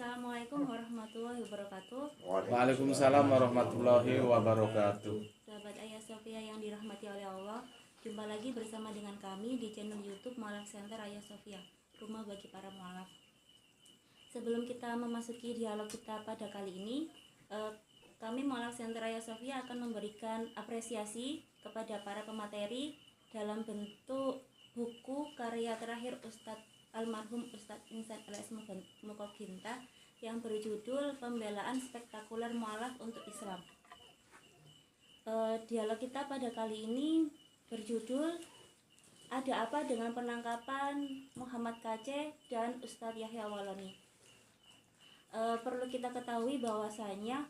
Assalamualaikum warahmatullahi wabarakatuh. Waalaikumsalam warahmatullahi wabarakatuh. Sahabat Ayah Sofia yang dirahmati oleh Allah, jumpa lagi bersama dengan kami di channel YouTube Mualaf Center Ayah Sofia, rumah bagi para mualaf. Sebelum kita memasuki dialog kita pada kali ini, kami Mualaf Center Ayah Sofia akan memberikan apresiasi kepada para pemateri dalam bentuk buku karya terakhir almarhum Ustadz Insan LS Mukoginta yang berjudul Pembelaan Spektakuler Mualaf untuk Islam. Dialog kita pada kali ini berjudul Ada Apa Dengan Penangkapan Muhammad KC dan Ustadz Yahya Waloni. Perlu kita ketahui bahwasanya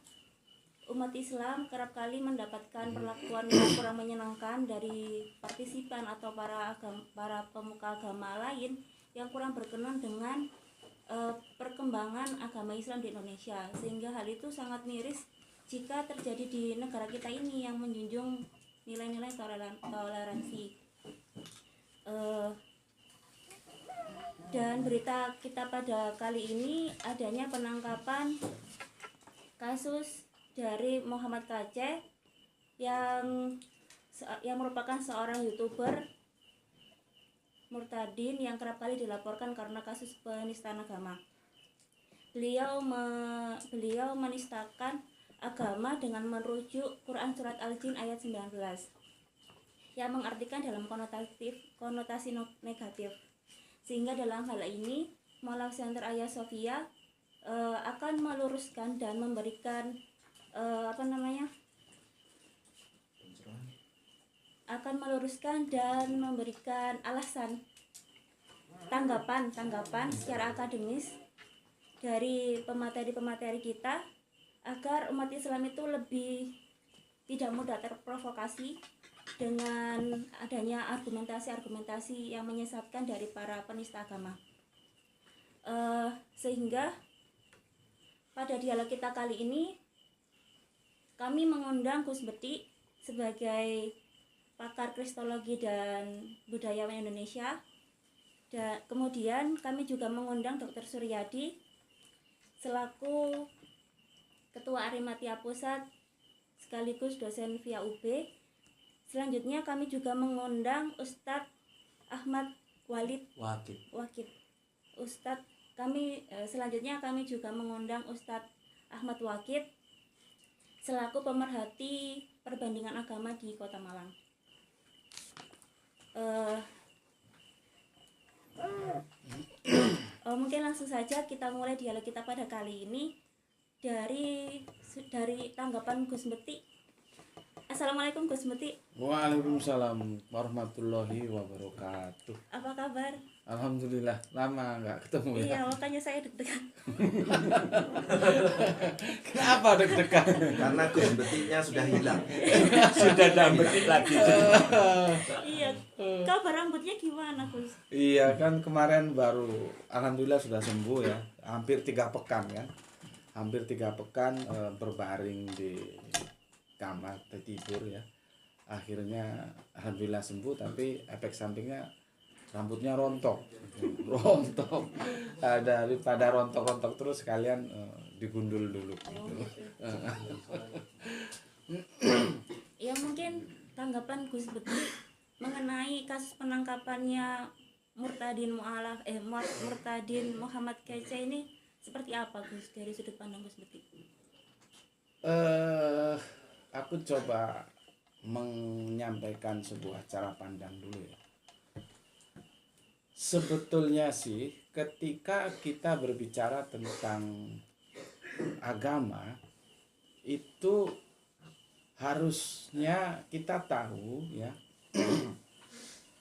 umat Islam kerap kali mendapatkan perlakuan yang kurang menyenangkan dari partisipan atau para pemuka agama lain yang kurang berkenan dengan perkembangan agama Islam di Indonesia, sehingga hal itu sangat miris jika terjadi di negara kita ini yang menjunjung nilai-nilai toleransi. Dan berita kita pada kali ini adanya penangkapan kasus dari Muhammad KC yang merupakan seorang YouTuber murtadin yang kerap kali dilaporkan karena kasus penistaan agama. Beliau menistakan agama dengan merujuk Quran Surat Al-Jin ayat 19 yang mengartikan dalam konotasi negatif. Sehingga dalam hal ini Mualaf Center Ayah Sofia akan meluruskan dan memberikan alasan tanggapan secara akademis dari pemateri kita agar umat Islam itu lebih tidak mudah terprovokasi dengan adanya argumentasi yang menyesatkan dari para penista agama. Sehingga pada dialog kita kali ini kami mengundang Gus Beti sebagai pakar kristologi dan budayawan Indonesia. Dan kemudian kami juga mengundang Dr. Suryadi selaku Ketua Arimatia Pusat sekaligus dosen via UB. Selanjutnya kami juga mengundang Ustadz Ahmad Wakid. Selanjutnya kami juga mengundang Ustadz Ahmad Wakid selaku pemerhati perbandingan agama di Kota Malang. Mungkin langsung saja kita mulai dialog kita pada kali ini dari tanggapan Gus Beti. Assalamualaikum Gus Beti. Waalaikumsalam warahmatullahi wabarakatuh. Apa kabar? Alhamdulillah, lama nggak ketemu ya. Iya, makanya saya deg-degan. Kenapa deg-degan? Karena Gus Betinya sudah hilang. Sudah ada betik lagi. Iya, kabar rambutnya gimana Gus? Iya kan kemarin baru, alhamdulillah sudah sembuh ya. Hampir 3 pekan kan. Hampir 3 pekan berbaring di kamar tidur ya. Akhirnya alhamdulillah sembuh, tapi efek sampingnya rambutnya rontok. Daripada rontok-rontok terus sekalian digundul dulu gitu. Ya mungkin tanggapan Gus Beti mengenai kasus penangkapannya Murtadin Muhammad KC ini seperti apa Gus dari sudut pandang Gus Beti? Aku coba menyampaikan sebuah cara pandang dulu ya. Sebetulnya sih ketika kita berbicara tentang agama itu harusnya kita tahu ya.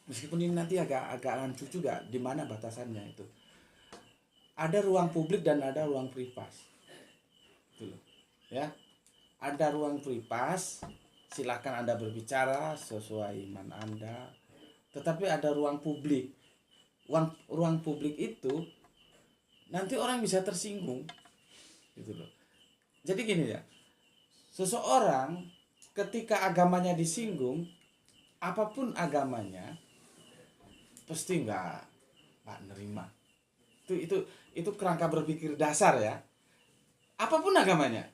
Meskipun ini nanti agak rancu juga di mana batasannya itu. Ada ruang publik dan ada ruang privat. Gitu loh. Ya. Ada ruang privat, silakan Anda berbicara sesuai iman Anda. Tetapi ada ruang publik. Ruang publik itu nanti orang bisa tersinggung. Gitu loh. Jadi gini ya. Seseorang ketika agamanya disinggung, apapun agamanya pasti nggak nerima. Itu Itu kerangka berpikir dasar ya. Apapun agamanya,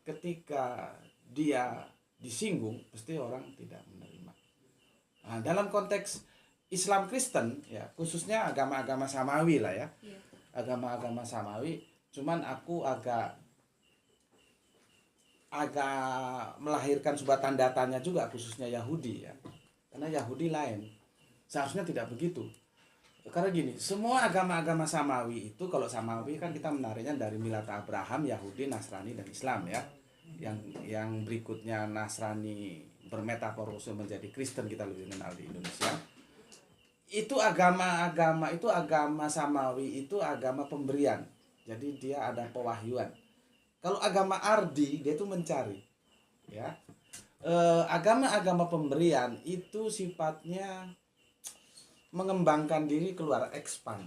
ketika dia disinggung, pasti orang tidak menerima. Nah, dalam konteks Islam Kristen ya, khususnya agama-agama samawi lah ya. Iya. Agama-agama samawi, cuman aku agak melahirkan sebuah tanda tanya juga, khususnya Yahudi ya. Karena Yahudi lain. Seharusnya tidak begitu. Karena gini, semua agama-agama samawi itu, kalau samawi kan kita menariknya dari milat Abraham, Yahudi, Nasrani, dan Islam ya. Yang berikutnya Nasrani bermetamorfose menjadi Kristen, kita lebih kenal di Indonesia. Itu agama samawi itu agama pemberian. Jadi dia ada pewahyuan. Kalau agama Ardi, dia itu mencari. Ya. Agama-agama pemberian itu sifatnya mengembangkan diri keluar, expand.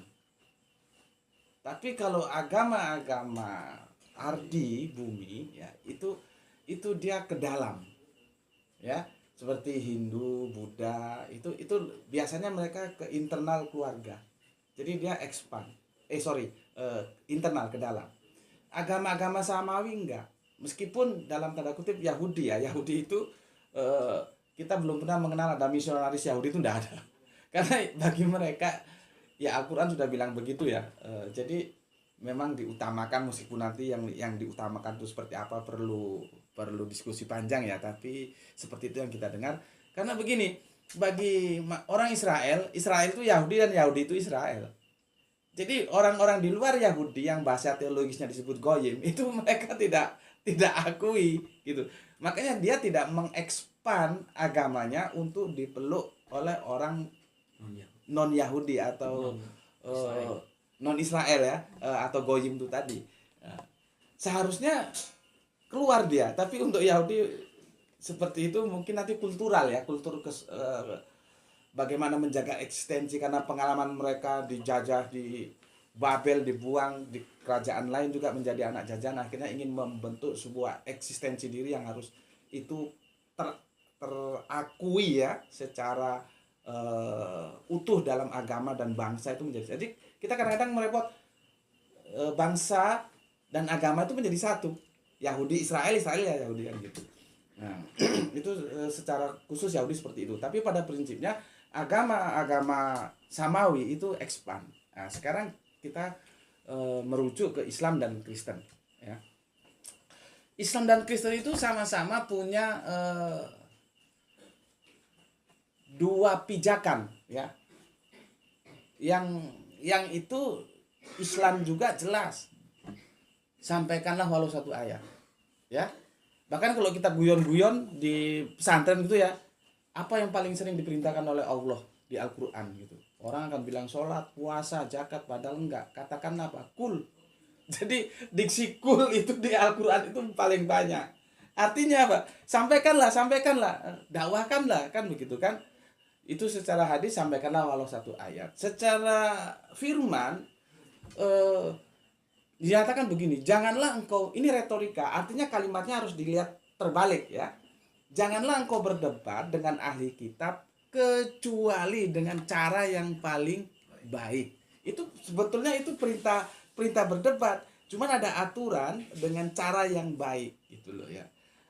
Tapi kalau agama-agama Ardi bumi ya, itu dia ke dalam. Ya, seperti Hindu, Buddha, itu biasanya mereka ke internal keluarga. Jadi dia expand. Internal ke dalam. Agama-agama samawi enggak. Meskipun dalam tanda kutip Yahudi ya, Yahudi itu kita belum pernah mengenal ada misionaris Yahudi, itu enggak ada. Karena bagi mereka ya Al-Quran sudah bilang begitu ya. Jadi memang diutamakan, meskipun nanti yang diutamakan itu seperti apa perlu diskusi panjang ya, tapi seperti itu yang kita dengar. Karena begini, bagi orang Israel itu Yahudi dan Yahudi itu Israel. Jadi orang-orang di luar Yahudi yang bahasa teologisnya disebut goyim, itu mereka tidak akui gitu. Makanya dia tidak mengekspan agamanya untuk dipeluk oleh orang non Yahudi atau non Israel ya, atau goyim itu tadi. Seharusnya keluar dia, tapi untuk Yahudi seperti itu mungkin nanti kultural ya, bagaimana menjaga eksistensi, karena pengalaman mereka dijajah di Babel, dibuang di kerajaan lain juga menjadi anak jajahan, akhirnya ingin membentuk sebuah eksistensi diri yang harus itu terakui ya secara utuh dalam agama dan bangsa itu menjadi. Jadi kita kadang-kadang merepot, bangsa dan agama itu menjadi satu. Yahudi Israel ya Yahudi kan gitu. Nah, itu secara khusus Yahudi seperti itu. Tapi pada prinsipnya agama samawi itu expand. Nah, sekarang kita merujuk ke Islam dan Kristen ya. Islam dan Kristen itu sama-sama punya dua pijakan ya, yang itu Islam juga jelas, sampaikanlah walau satu ayat ya. Bahkan kalau kita guyon-guyon di pesantren gitu ya, apa yang paling sering diperintahkan oleh Allah di Al-Quran gitu, orang akan bilang sholat, puasa, zakat, padahal enggak. Katakan apa? Kul. Jadi diksi kul itu di Al-Quran itu paling banyak. Artinya apa? Sampaikanlah, dakwahkanlah, kan begitu kan. Itu secara hadis, sampaikanlah walau satu ayat. Secara firman dinyatakan begini, janganlah engkau, ini retorika, artinya kalimatnya harus dilihat terbalik ya. Janganlah engkau berdebat dengan ahli kitab kecuali dengan cara yang paling baik. Itu sebetulnya itu perintah berdebat, cuman ada aturan dengan cara yang baik gitu loh ya.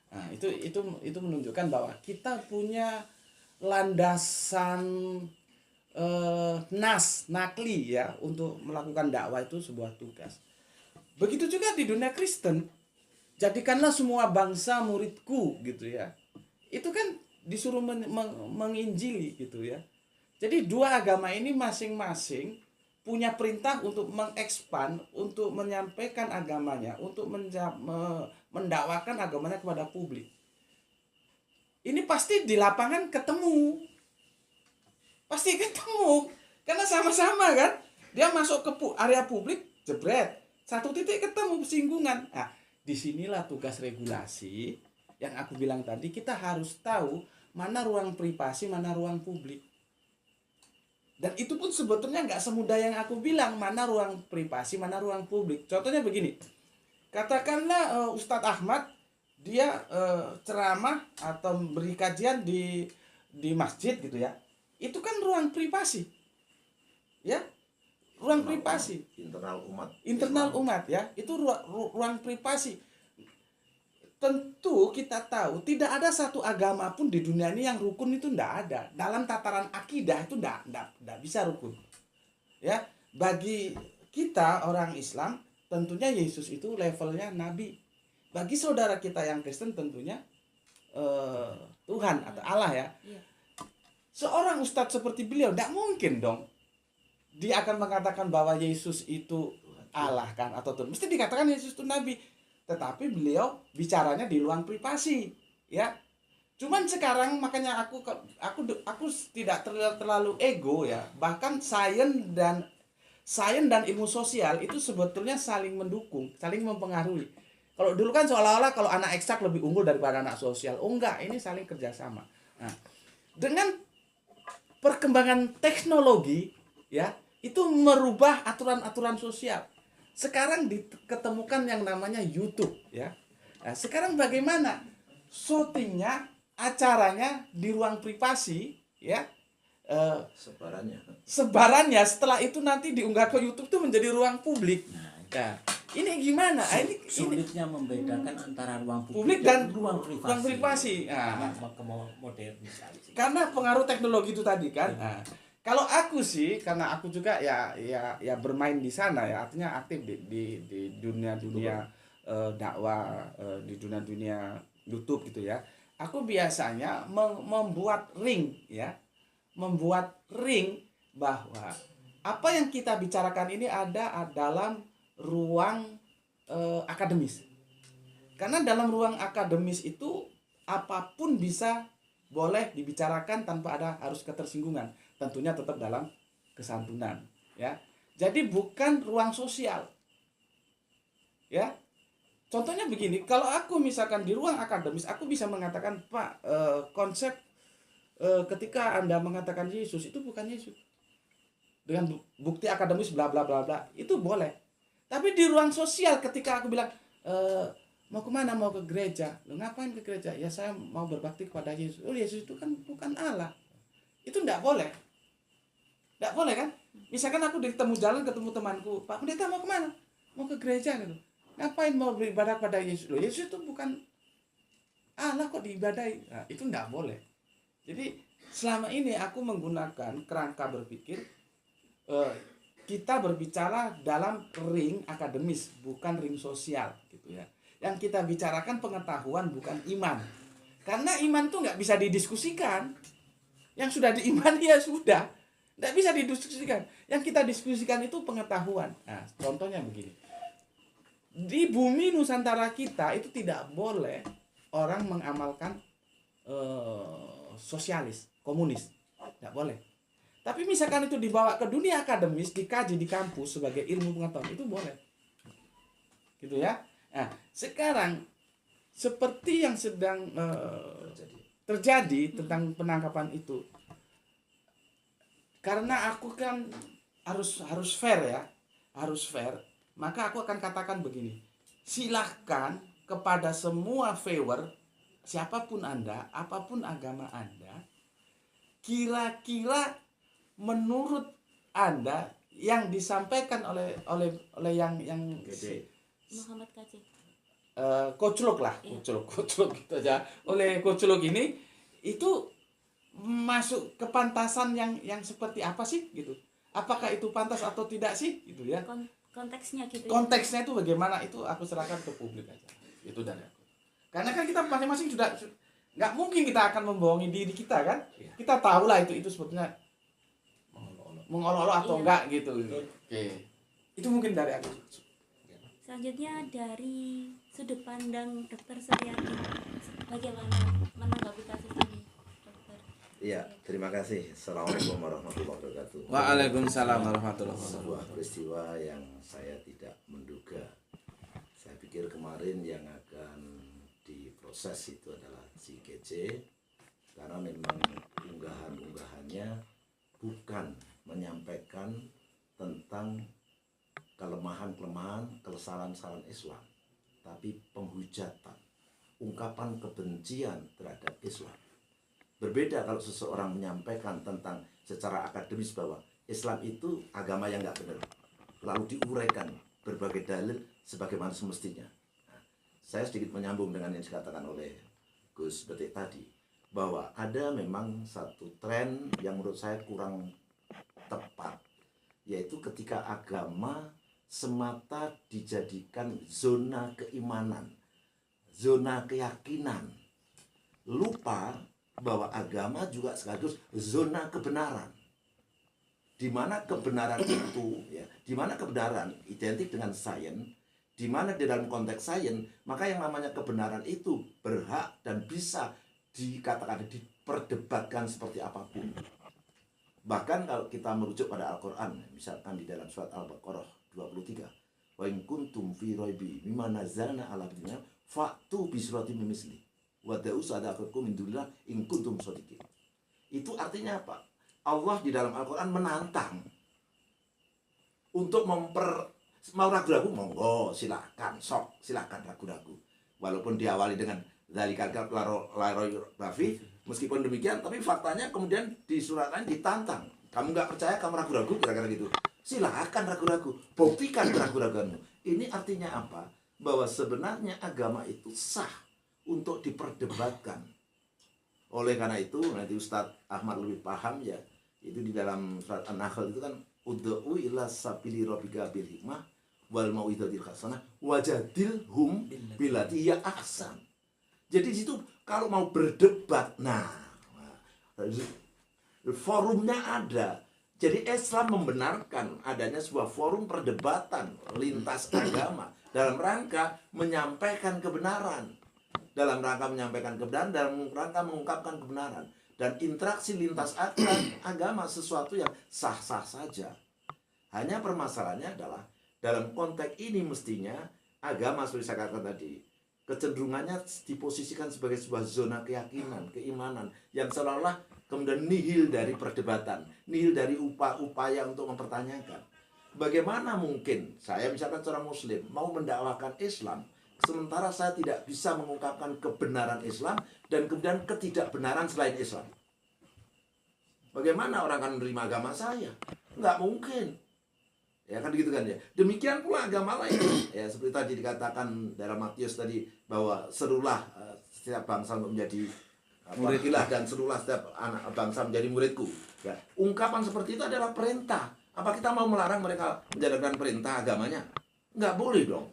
Nah, itu menunjukkan bahwa kita punya landasan nakli ya untuk melakukan dakwah, itu sebuah tugas. Begitu juga di dunia Kristen, jadikanlah semua bangsa muridku gitu ya. Itu kan disuruh menginjili gitu ya. Jadi dua agama ini masing-masing punya perintah untuk mengekspan, untuk menyampaikan agamanya, untuk mendakwakan agamanya kepada publik. Ini pasti di lapangan ketemu. Pasti ketemu. Karena sama-sama kan. Dia masuk ke area publik, jebret. Satu titik ketemu persinggungan. Nah, disinilah tugas regulasi yang aku bilang tadi. Kita harus tahu mana ruang privasi, mana ruang publik. Dan itu pun sebetulnya nggak semudah yang aku bilang, mana ruang privasi, mana ruang publik. Contohnya begini. Katakanlah Ustadz Ahmad, dia ceramah atau beri kajian di masjid gitu ya. Itu kan ruang privasi. Ya. ruang privasi internal umat ya, itu ruang privasi. Tentu kita tahu tidak ada satu agama pun di dunia ini yang rukun, itu tidak ada. Dalam tataran akidah itu tidak bisa rukun. Ya, bagi kita orang Islam tentunya Yesus itu levelnya nabi. Bagi saudara kita yang Kristen tentunya Tuhan atau Allah ya. Iya. Seorang ustadz seperti beliau tidak mungkin dong dia akan mengatakan bahwa Yesus itu Allah kan atau Tuhan. Mesti dikatakan Yesus itu nabi. Tetapi beliau bicaranya di ruang privasi, ya. Cuman sekarang makanya aku tidak terlalu ego ya. Bahkan sains dan ilmu sosial itu sebetulnya saling mendukung, saling mempengaruhi. Kalau dulu kan seolah-olah kalau anak eksak lebih unggul daripada anak sosial. Oh enggak, ini saling kerjasama. Nah, dengan perkembangan teknologi, ya, itu merubah aturan-aturan sosial. Sekarang diketemukan yang namanya YouTube, ya. Nah, sekarang bagaimana syutingnya, acaranya di ruang privasi, ya, sebarannya setelah itu nanti diunggah ke YouTube itu menjadi ruang publik. Nah, ini gimana? Ini sulitnya membedakan antara ruang publik dan ruang privasi. Nah, modernisasi. karena pengaruh teknologi itu tadi kan. Nah, kalau aku sih, karena aku juga ya bermain di sana ya, artinya aktif di dunia dakwah, di dunia YouTube gitu ya. Aku biasanya membuat ring bahwa apa yang kita bicarakan ini ada dalam ruang akademis. Karena dalam ruang akademis itu apapun bisa boleh dibicarakan tanpa ada harus ketersinggungan. Tentunya tetap dalam kesantunan, ya. Jadi bukan ruang sosial, ya. Contohnya begini, kalau aku misalkan di ruang akademis, aku bisa mengatakan, Pak, konsep ketika Anda mengatakan Yesus itu bukan Yesus dengan bukti akademis bla bla bla bla, itu boleh. Tapi di ruang sosial ketika aku bilang mau kemana, mau ke gereja, lo ngapain ke gereja? Ya saya mau berbakti kepada Yesus. Oh, Yesus itu kan bukan Allah, itu tidak boleh. Tidak boleh kan? Misalkan aku ketemu temanku, Pak Pendeta mau kemana? Mau ke gereja gitu. Ngapain mau beribadah pada Yesus? Loh, Yesus itu bukan Allah kok diibadahi. Nah, itu tidak boleh. Jadi selama ini aku menggunakan kerangka berpikir kita berbicara dalam ring akademis, bukan ring sosial gitu ya. Yang kita bicarakan pengetahuan bukan iman. Karena iman tuh nggak bisa didiskusikan. Yang sudah diimani ya sudah. Tidak bisa didiskusikan. Yang kita diskusikan itu pengetahuan. Nah, contohnya begini. Di bumi Nusantara kita itu tidak boleh orang mengamalkan sosialis, komunis. Tidak boleh. Tapi misalkan itu dibawa ke dunia akademis, dikaji di kampus sebagai ilmu pengetahuan, itu boleh. Gitu ya. Nah, sekarang seperti yang sedang terjadi tentang penangkapan itu. Karena aku kan harus fair ya, harus fair. Maka aku akan katakan begini, silahkan kepada semua viewer, siapapun Anda, apapun agama Anda, kira-kira menurut Anda yang disampaikan oleh yang Muhammad KC. Koclok lah, koclok gitu aja. Oleh koclok ini itu masuk kepantasan yang seperti apa sih gitu? Apakah itu pantas atau tidak sih gitu ya? Konteksnya gitu. Konteksnya itu bagaimana, itu aku serahkan ke publik aja. Itu dari aku. Karena kan kita masing-masing sudah nggak mungkin kita akan membohongi diri kita kan? Iya. Kita tahu lah itu sebetulnya mengolok-olok atau enggak gitu. Oke. Itu mungkin dari aku. Selanjutnya dari sudut pandang Dr. Suryadi, bagaimana menanggapi kasus ini, Dokter? Iya, terima kasih. Assalamualaikum warahmatullahi wabarakatuh. Waalaikumsalam warahmatullahi wabarakatuh. Sebuah peristiwa yang saya tidak menduga. Saya pikir kemarin yang akan diproses itu adalah si GC, karena memang unggahan-unggahannya bukan menyampaikan tentang kelemahan-kelemahan, kesalahan-kesalahan Islam, tapi penghujatan, ungkapan kebencian terhadap Islam. Berbeda kalau seseorang menyampaikan tentang secara akademis bahwa Islam itu agama yang nggak benar. Lalu diuraikan berbagai dalil sebagaimana semestinya. Nah, saya sedikit menyambung dengan yang dikatakan oleh Gus Betik tadi, bahwa ada memang satu tren yang menurut saya kurang tepat, yaitu ketika agama semata dijadikan zona keimanan, zona keyakinan, lupa bahwa agama juga sekaligus zona kebenaran, di mana kebenaran itu, ya, di mana kebenaran identik dengan sains, di mana di dalam konteks sains, maka yang namanya kebenaran itu berhak dan bisa dikatakan diperdebatkan seperti apapun. Bahkan kalau kita merujuk pada Al-Quran, misalkan di dalam surat Al-Baqarah 23, wa in kuntum fi raibi mimma nazzalna ala abdina fa'tu bi suratin min misli wada'u sadaqakum min dunillah in kuntum shadiqin. Itu artinya apa? Allah di dalam Al-Quran menantang untuk mau ragu-ragu, monggo silakan, sok silakan ragu-ragu. Walaupun diawali dengan zalikal laroy rafi, meskipun demikian, tapi faktanya kemudian di surat lain ditantang. Kamu nggak percaya, kamu ragu-ragu, kira-kira gitu. Silakan ragu-ragu, buktikan keraguan-raguanmu. Ini artinya apa? Bahwa sebenarnya agama itu sah untuk diperdebatkan. Oleh karena itu, nanti Ustadz Ahmad lebih paham ya, itu di dalam surat An-Nahl itu kan ud'u ila sabili rabbika bil hikmah wal mau'izatil hasanah wajadilhum billati hiya ahsan. Jadi di situ kalau mau berdebat, nah forumnya ada. Jadi Islam membenarkan adanya sebuah forum perdebatan lintas agama dalam rangka menyampaikan kebenaran, dalam rangka menyampaikan kebenaran, dalam rangka mengungkapkan kebenaran. Dan interaksi lintas agama sesuatu yang sah-sah saja. Hanya permasalahannya adalah dalam konteks ini mestinya agama, seperti saya katakan tadi, kecenderungannya diposisikan sebagai sebuah zona keyakinan, keimanan yang seolah-olah kemudian nihil dari perdebatan, nihil dari upaya untuk mempertanyakan. Bagaimana mungkin saya misalkan seorang muslim mau mendakwakan Islam, sementara saya tidak bisa mengungkapkan kebenaran Islam dan kemudian ketidakbenaran selain Islam? Bagaimana orang akan menerima agama saya? Nggak mungkin. Ya kan gitu kan ya. Demikian pula agama lain. Ya seperti tadi dikatakan dalam Matius tadi bahwa serulah setiap bangsa untuk menjadi muridlah, dan serulah setiap anak bangsa menjadi muridku. Ya, ungkapan seperti itu adalah perintah. Apa kita mau melarang mereka menjalankan perintah agamanya? Nggak boleh dong.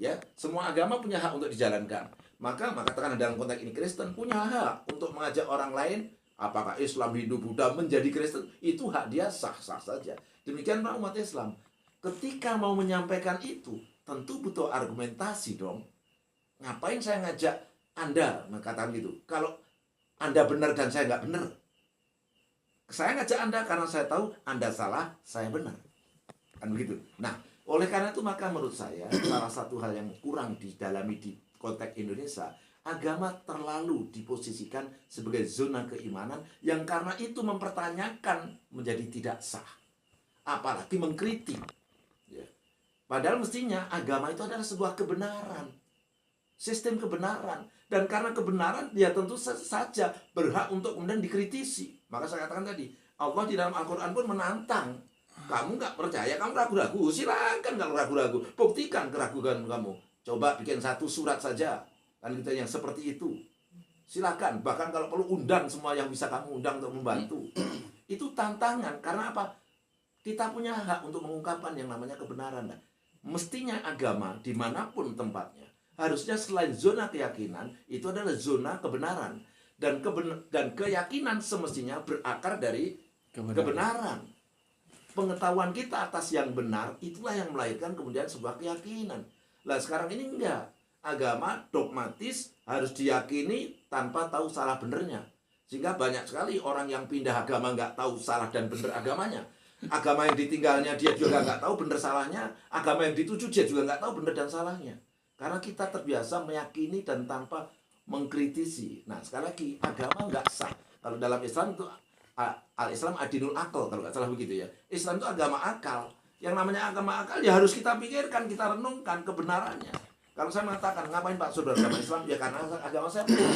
Ya, semua agama punya hak untuk dijalankan. Maka katakan dalam konteks ini Kristen punya hak untuk mengajak orang lain, apakah Islam, Hindu, Buddha menjadi Kristen, itu hak dia, sah-sah saja. Demikian umat Islam. Ketika mau menyampaikan itu, tentu butuh argumentasi dong. Ngapain saya ngajak Anda mengatakan gitu? Kalau Anda benar dan saya nggak benar. Saya ngajak Anda karena saya tahu Anda salah, saya benar. Kan begitu. Nah, oleh karena itu maka menurut saya salah satu hal yang kurang didalami di konteks Indonesia, agama terlalu diposisikan sebagai zona keimanan yang karena itu mempertanyakan menjadi tidak sah. Apalagi mengkritik. Ya. Padahal mestinya agama itu adalah sebuah kebenaran. Sistem kebenaran. Dan karena kebenaran dia tentu saja berhak untuk kemudian dikritisi. Maka saya katakan tadi, Allah di dalam Al-Quran pun menantang. Kamu nggak percaya, kamu ragu-ragu, silakan kalau ragu-ragu, buktikan keraguan kamu. Coba bikin satu surat saja, kan kita yang seperti itu. Silakan, bahkan kalau perlu undang semua yang bisa kamu undang untuk membantu. Itu tantangan, karena apa? Kita punya hak untuk mengungkapkan yang namanya kebenaran. Mestinya agama dimanapun tempatnya, harusnya selain zona keyakinan, itu adalah zona kebenaran. Dan keyakinan semestinya berakar dari kebenaran. Pengetahuan kita atas yang benar, itulah yang melahirkan kemudian sebuah keyakinan. Lah sekarang ini enggak. Agama dogmatis harus diyakini tanpa tahu salah benernya. Sehingga banyak sekali orang yang pindah agama nggak tahu salah dan bener agamanya. Agama yang ditinggalnya dia juga nggak tahu bener salahnya. Agama yang dituju dia juga nggak tahu bener dan salahnya. Karena kita terbiasa meyakini dan tanpa mengkritisi. Nah sekali lagi, agama nggak sah. Kalau dalam Islam itu al-Islam adinul akal, kalau nggak salah begitu ya. Islam itu agama akal. Yang namanya agama akal ya harus kita pikirkan, kita renungkan kebenarannya. Kalau saya mengatakan, ngapain Pak saudara agama Islam? Ya karena agama saya benar.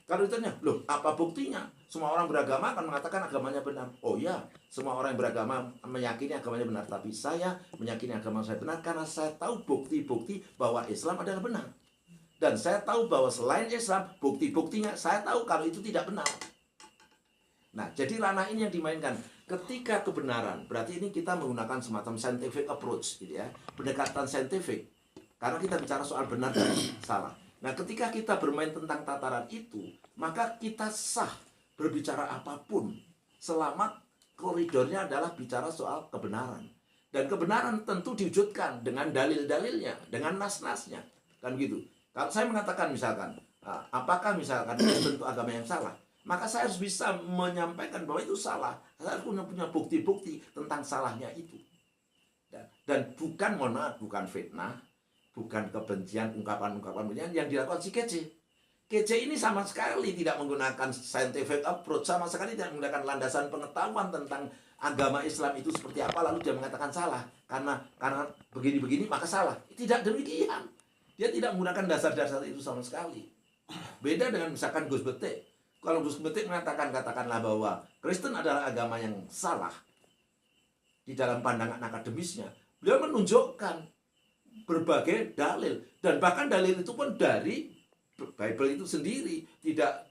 Kalau ditanya, loh apa buktinya? semua orang beragama akan mengatakan agamanya benar. Oh ya, semua orang yang beragama meyakini agamanya benar. Tapi saya meyakini agama saya benar karena saya tahu bukti-bukti bahwa Islam adalah benar. Dan saya tahu bahwa selain Islam, bukti-buktinya saya tahu kalau itu tidak benar. Nah, jadi ranah ini yang dimainkan. Ketika kebenaran, berarti ini kita menggunakan semacam scientific approach, gitu ya, pendekatan saintifik. Karena kita bicara soal benar dan salah. Nah, ketika kita bermain tentang tataran itu, maka kita sah berbicara apapun selama koridornya adalah bicara soal kebenaran. Dan kebenaran tentu diwujudkan dengan dalil-dalilnya, dengan nas-nasnya, kan gitu. Kalau saya mengatakan misalkan, apakah misalkan Kristen itu agama yang salah, maka saya harus bisa menyampaikan bahwa itu salah. Saya harus punya bukti-bukti tentang salahnya itu. Dan bukan, mohon maaf, bukan fitnah, bukan kebencian, ungkapan-ungkapan kebencian yang dilakukan si kece. Kece ini sama sekali tidak menggunakan scientific approach, sama sekali tidak menggunakan landasan pengetahuan tentang agama Islam itu seperti apa, lalu dia mengatakan salah. Karena begini-begini maka salah. Tidak demikian. Dia tidak menggunakan dasar-dasar itu sama sekali. Beda dengan misalkan Gus Betik. Kalau Gus Betik mengatakan, katakanlah bahwa Kristen adalah agama yang salah di dalam pandangan akademisnya, beliau menunjukkan berbagai dalil, dan bahkan dalil itu pun dari Bible itu sendiri, tidak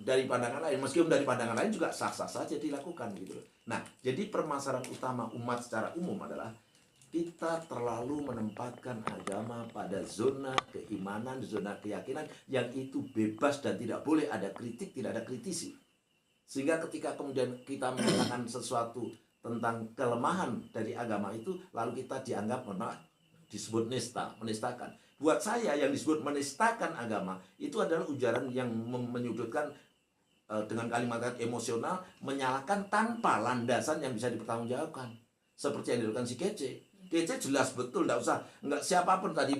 dari pandangan lain. Meskipun dari pandangan lain juga sah-sah saja dilakukan gitu loh. Nah, jadi permasalahan utama umat secara umum adalah kita terlalu menempatkan agama pada zona keimanan, zona keyakinan yang itu bebas dan tidak boleh ada kritik, tidak ada kritisi. Sehingga ketika kemudian kita mengatakan sesuatu tentang kelemahan dari agama itu, lalu kita dianggap disebut menistakan. Buat saya yang disebut menistakan agama itu adalah ujaran yang menyudutkan dengan kalimat emosional, menyalahkan tanpa landasan yang bisa dipertanggungjawabkan. Seperti yang dilakukan si Kece. Kece jelas betul, nggak siapapun tadi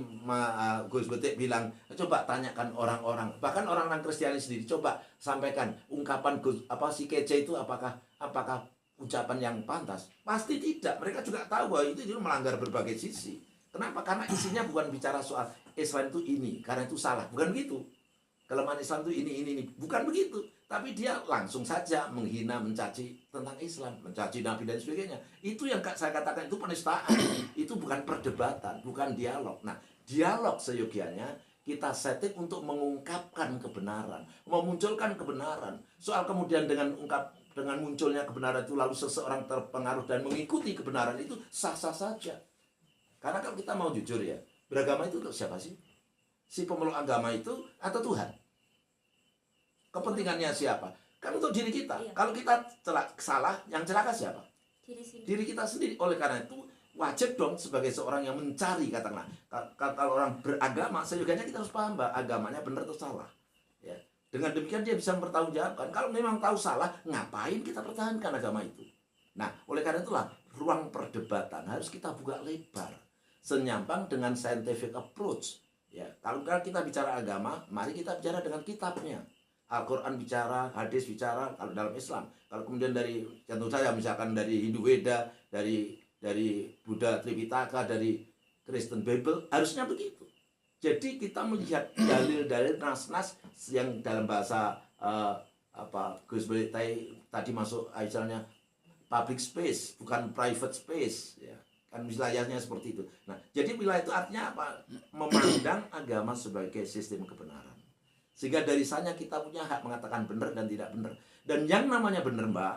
Gus Betik bilang, coba tanyakan orang-orang, bahkan orang-orang Kristiani sendiri, coba sampaikan ungkapan si Kece itu apakah ucapan yang pantas? Pasti tidak. Mereka juga tahu bahwa itu melanggar berbagai sisi. Kenapa? Karena isinya bukan bicara soal Islam itu ini, karena itu salah, bukan begitu. Kelemahan Islam itu ini, bukan begitu. Tapi dia langsung saja menghina, mencaci tentang Islam, mencaci Nabi dan sebagainya. Itu yang saya katakan itu penistaan. Itu bukan perdebatan, bukan dialog. Nah, dialog seyogianya kita setting untuk mengungkapkan kebenaran, memunculkan kebenaran. Soal kemudian dengan munculnya kebenaran itu lalu seseorang terpengaruh dan mengikuti kebenaran itu sah-sah saja. Karena kalau kita mau jujur ya, beragama itu untuk siapa sih? Si pemeluk agama itu atau Tuhan? Kepentingannya siapa? Kan untuk diri kita. Iya. Kalau kita salah, yang celaka siapa? Diri kita sendiri. Oleh karena itu wajib dong sebagai seorang yang mencari, katakanlah, kalau orang beragama, seyogianya kita harus paham bahwa agamanya benar atau salah. Ya. Dengan demikian dia bisa mempertanggungjawabkan. Kalau memang tahu salah, ngapain kita pertahankan agama itu? Nah, oleh karena itulah ruang perdebatan harus kita buka lebar, senyampang dengan scientific approach. Ya, kalau kita bicara agama, mari kita bicara dengan kitabnya. Al-Quran bicara, hadis bicara, kalau dalam Islam. Kalau kemudian dari, contoh saya misalkan dari Hindu Weda, dari Buddha Tripitaka, dari Kristen Bible, harusnya begitu. Jadi kita melihat dalil-dalil nas-nas yang dalam bahasa Gus Betik tadi masuk misalnya public space, bukan private space, ya. Kan wilayahnya seperti itu. Nah, jadi wilayah itu artinya apa? Memandang agama sebagai sistem kebenaran. Sehingga dari sana kita punya hak mengatakan benar dan tidak benar. Dan yang namanya benar, Mbak,